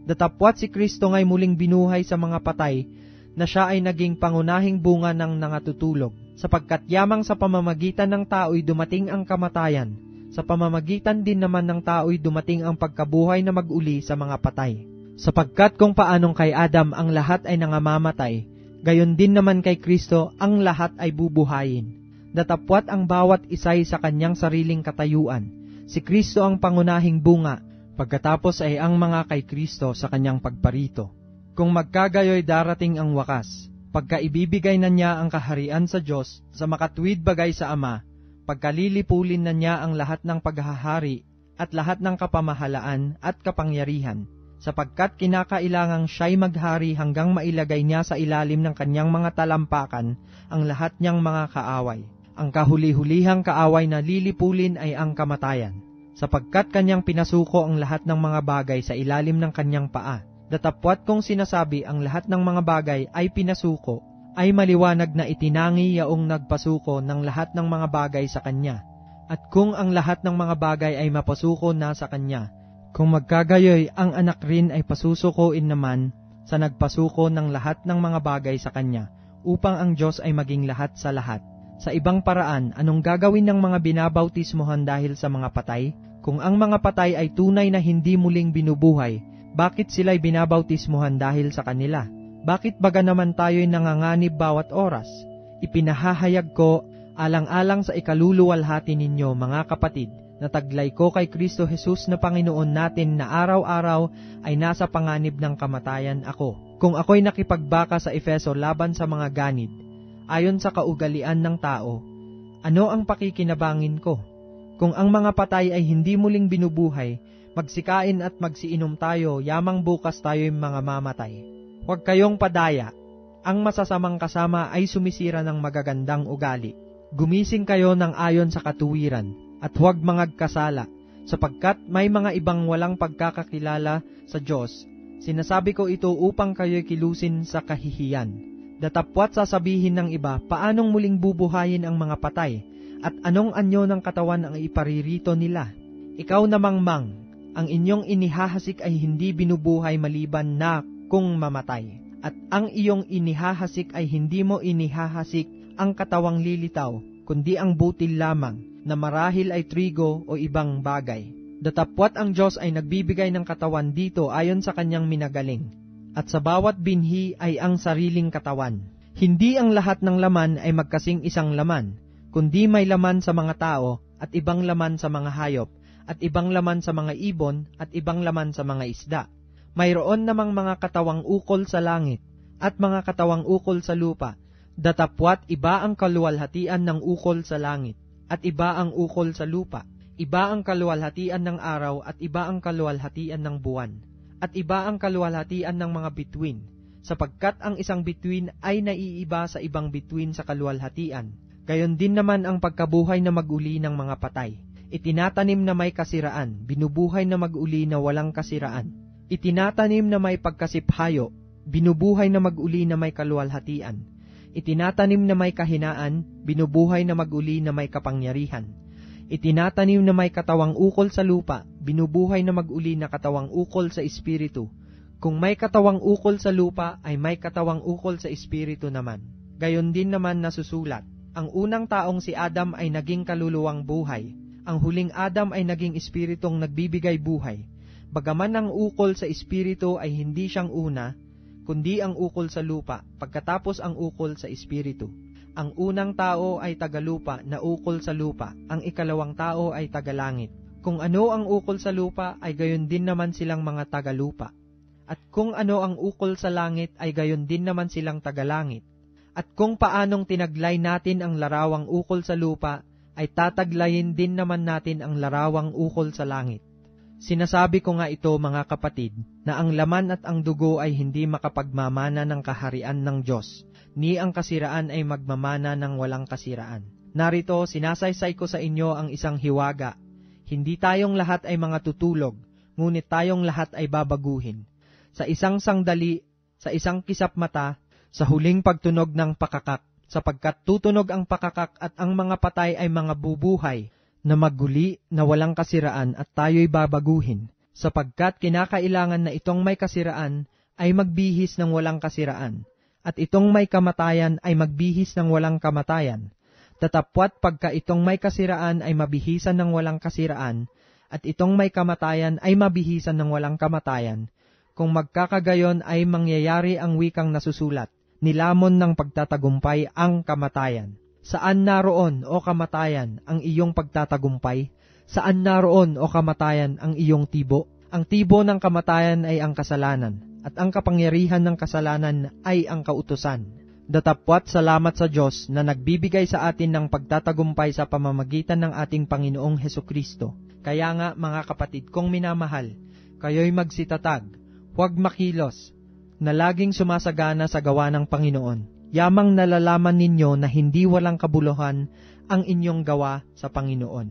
Datapwat si Kristo nga'y muling binuhay sa mga patay, na siya ay naging pangunahing bunga ng nangatutulog, sapagkat yamang sa pamamagitan ng tao'y dumating ang kamatayan, sa pamamagitan din naman ng tao'y dumating ang pagkabuhay na mag-uli sa mga patay. Sapagkat kung paanong kay Adam ang lahat ay nangamamatay, gayon din naman kay Kristo ang lahat ay bubuhayin. Datapwat ang bawat isa'y sa kanyang sariling katayuan. Si Kristo ang pangunahing bunga, pagkatapos ay ang mga kay Kristo sa kanyang pagparito. Kung magkagayoy darating ang wakas, pagka ibibigay na niya ang kaharian sa Diyos sa makatuwid bagay sa Ama, pagkalilipulin na niya ang lahat ng paghahari at lahat ng kapamahalaan at kapangyarihan, sapagkat kinakailangang siya'y maghari hanggang mailagay niya sa ilalim ng kanyang mga talampakan ang lahat niyang mga kaaway. Ang kahuli-hulihang kaaway na lilipulin ay ang kamatayan, sapagkat kanyang pinasuko ang lahat ng mga bagay sa ilalim ng kanyang paa. Datapwat kung sinasabi ang lahat ng mga bagay ay pinasuko, ay maliwanag na itinangi yaong nagpasuko ng lahat ng mga bagay sa kanya. At kung ang lahat ng mga bagay ay mapasuko na sa kanya, kung magkagayoy ang anak rin ay pasusukoin naman sa nagpasuko ng lahat ng mga bagay sa kanya, upang ang Diyos ay maging lahat sa lahat. Sa ibang paraan, anong gagawin ng mga binabautismohan dahil sa mga patay? Kung ang mga patay ay tunay na hindi muling binubuhay, bakit sila'y binabautismohan dahil sa kanila? Bakit baga naman tayo'y nanganganib bawat oras? Ipinahahayag ko, alang-alang sa ikaluluwalhati ninyo, mga kapatid, na taglay ko kay Kristo Jesus na Panginoon natin na araw-araw ay nasa panganib ng kamatayan ako. Kung ako'y nakipagbaka sa Efeso laban sa mga ganid, ayon sa kaugalian ng tao, ano ang pakikinabangin ko? Kung ang mga patay ay hindi muling binubuhay, magsikain at magsiinom tayo, yamang bukas tayo'y mga mamatay. Huwag kayong padaya. Ang masasamang kasama ay sumisira ng magagandang ugali. Gumising kayo ng ayon sa katuwiran, at huwag mangagkasala, sapagkat may mga ibang walang pagkakakilala sa Diyos. Sinasabi ko ito upang kayo'y kilusin sa kahihiyan. Datapwat sasabihin ng iba, paanong muling bubuhayin ang mga patay, at anong anyo ng katawan ang iparirito nila? Ikaw namang ang inyong inihahasik ay hindi binubuhay maliban na kung mamatay. At ang iyong inihahasik ay hindi mo inihahasik ang katawang lilitaw, kundi ang butil lamang, na marahil ay trigo o ibang bagay. Datapwat ang Diyos ay nagbibigay ng katawan dito ayon sa kanyang minagaling, at sa bawat binhi ay ang sariling katawan. Hindi ang lahat ng laman ay magkasing isang laman, kundi may laman sa mga tao, at ibang laman sa mga hayop, at ibang laman sa mga ibon, at ibang laman sa mga isda. Mayroon namang mga katawang ukol sa langit, at mga katawang ukol sa lupa. Datapwat iba ang kaluwalhatian ng ukol sa langit, at iba ang ukol sa lupa. Iba ang kaluwalhatian ng araw, at iba ang kaluwalhatian ng buwan. At iba ang kaluwalhatian ng mga bituin, sapagkat ang isang bituin ay naiiba sa ibang bituin sa kaluwalhatian. Gayon din naman ang pagkabuhay na mag-uli ng mga patay. Itinatanim na may kasiraan, binubuhay na mag-uli na walang kasiraan. Itinatanim na may pagkasiphayo, binubuhay na mag-uli na may kaluwalhatian. Itinatanim na may kahinaan, binubuhay na mag-uli na may kapangyarihan. Itinatanim na may katawang ukol sa lupa, binubuhay na mag-uli na katawang ukol sa Espiritu. Kung may katawang ukol sa lupa, ay may katawang ukol sa Espiritu naman. Gayon din naman nasusulat, ang unang taong si Adam ay naging kaluluwang buhay. Ang huling Adam ay naging Espiritong nagbibigay buhay. Bagaman ang ukol sa Espiritu ay hindi siyang una, kundi ang ukol sa lupa, pagkatapos ang ukol sa Espiritu. Ang unang tao ay tagalupa na ukol sa lupa, ang ikalawang tao ay tagalangit. Kung ano ang ukol sa lupa, ay gayon din naman silang mga tagalupa. At kung ano ang ukol sa langit, ay gayon din naman silang tagalangit. At kung paanong tinaglay natin ang larawang ukol sa lupa, ay tataglayin din naman natin ang larawang ukol sa langit. Sinasabi ko nga ito, mga kapatid, na ang laman at ang dugo ay hindi makapagmamana ng kaharian ng Diyos, ni ang kasiraan ay magmamana ng walang kasiraan. Narito, sinasaysay ko sa inyo ang isang hiwaga. Hindi tayong lahat ay mga tutulog, ngunit tayong lahat ay babaguhin. Sa isang sandali, sa isang kisap mata, sa huling pagtunog ng pakakak, sapagkat tutunog ang pakakak at ang mga patay ay mga bubuhay, na maguli na walang kasiraan at tayo'y babaguhin, sapagkat kinakailangan na itong may kasiraan ay magbihis ng walang kasiraan, at itong may kamatayan ay magbihis ng walang kamatayan. Tatapwat pagka itong may kasiraan ay mabihisan ng walang kasiraan, at itong may kamatayan ay mabihisan ng walang kamatayan. Kung magkakagayon ay mangyayari ang wikang nasusulat, nilamon ng pagtatagumpay ang kamatayan. Saan naroon, o kamatayan, ang iyong pagtatagumpay? Saan naroon, o kamatayan, ang iyong tibo? Ang tibo ng kamatayan ay ang kasalanan, at ang kapangyarihan ng kasalanan ay ang kautusan. Datapwat salamat sa Diyos na nagbibigay sa atin ng pagtatagumpay sa pamamagitan ng ating Panginoong Hesukristo. Kaya nga, mga kapatid kong minamahal, kayo'y magsitatag, huwag makilos, na laging sumasagana sa gawa ng Panginoon. Yamang nalalaman ninyo na hindi walang kabuluhan ang inyong gawa sa Panginoon.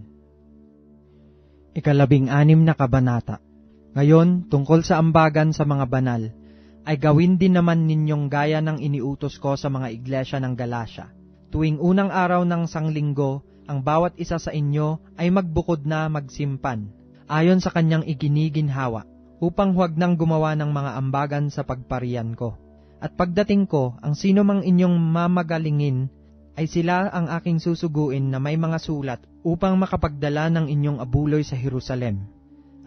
16 na kabanata. Ngayon, tungkol sa ambagan sa mga banal, ay gawin din naman ninyong gaya ng iniutos ko sa mga iglesia ng Galacia. Tuwing unang araw ng sanglinggo, ang bawat isa sa inyo ay magbukod na magsimpan, ayon sa kanyang iginiginhawa, upang huwag nang gumawa ng mga ambagan sa pagparian ko. At pagdating ko, ang sino mang inyong mamagalingin, ay sila ang aking susuguin na may mga sulat upang makapagdala ng inyong abuloy sa Jerusalem.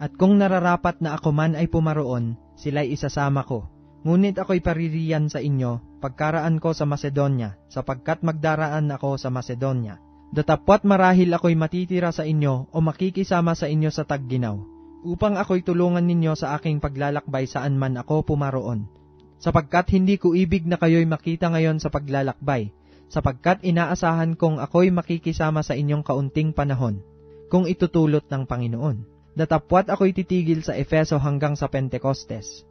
At kung nararapat na ako man ay pumaroon, sila'y isasama ko. Ngunit ako'y paririyan sa inyo, pagkaraan ko sa Macedonia, sapagkat magdaraan ako sa Macedonia. Datapwat marahil ako'y matitira sa inyo o makikisama sa inyo sa Tagginaw, upang ako'y tulungan ninyo sa aking paglalakbay saan man ako pumaroon. Sapagkat hindi ko ibig na kayo'y makita ngayon sa paglalakbay, sapagkat inaasahan kong ako'y makikisama sa inyong kaunting panahon, kung itutulot ng Panginoon. Datapwat ako'y titigil sa Efeso hanggang sa Pentecostes,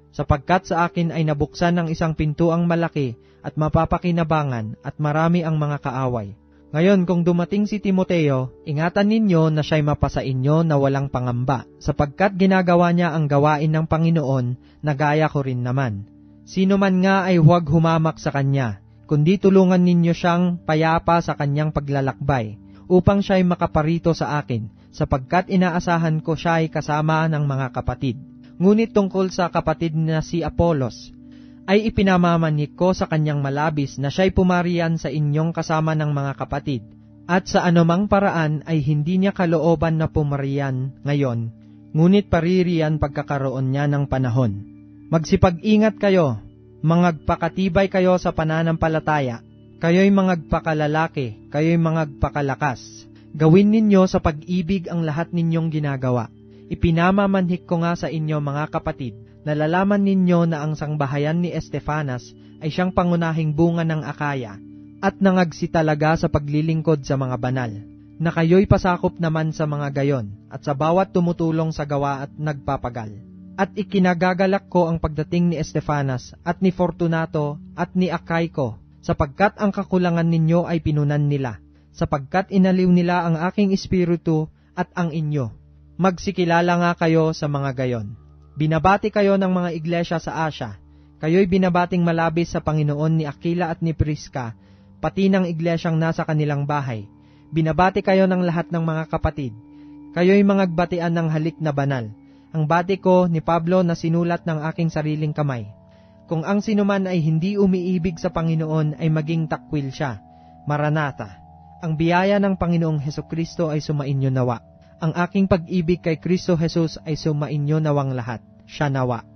sapagkat sa akin ay nabuksan ng isang pintuang malaki at mapapakinabangan at marami ang mga kaaway. Ngayon kung dumating si Timoteo, ingatan ninyo na siya'y mapasa inyo na walang pangamba, sapagkat ginagawa niya ang gawain ng Panginoon na gaya ko rin naman. Sino man nga ay huwag humamak sa kanya, kundi tulungan ninyo siyang payapa sa kanyang paglalakbay, upang siya'y makaparito sa akin, sapagkat inaasahan ko siya'y kasama ng mga kapatid. Ngunit tungkol sa kapatid na si Apolos, ay ipinamamanik ko sa kanyang malabis na siya'y pumarian sa inyong kasama ng mga kapatid, at sa anumang paraan ay hindi niya kalooban na pumarian ngayon, ngunit paririyan pagkakaroon niya ng panahon. Magsipag-ingat kayo, mangagpakatibay kayo sa pananampalataya, kayo'y mangagpakalalaki, kayo'y mangagpakalakas. Gawin ninyo sa pag-ibig ang lahat ninyong ginagawa. Ipinamamanhik ko nga sa inyo, mga kapatid, nalalaman ninyo na ang sangbahayan ni Estefanas ay siyang pangunahing bunga ng Akaya, at nangagsitalaga sa paglilingkod sa mga banal, na kayo'y pasakop naman sa mga gayon, at sa bawat tumutulong sa gawa at nagpapagal. At ikinagagalak ko ang pagdating ni Estefanas at ni Fortunato at ni Acaiko, sapagkat ang kakulangan ninyo ay pinunan nila, sapagkat inaliw nila ang aking espiritu at ang inyo. Magsikilala nga kayo sa mga gayon. Binabati kayo ng mga iglesia sa Asya. Kayo'y binabating malabis sa Panginoon ni Aquila at ni Prisca, pati ng iglesyang nasa kanilang bahay. Binabati kayo ng lahat ng mga kapatid. Kayo'y mga gbatian ng halik na banal. Ang bati ko ni Pablo na sinulat ng aking sariling kamay. Kung ang sinuman ay hindi umiibig sa Panginoon ay maging takwil siya. Maranatha. Ang biyaya ng Panginoong Hesukristo ay sumainyo nawa. Ang aking pag-ibig kay Kristo Jesus ay sumainyo nawang lahat. Siya nawa.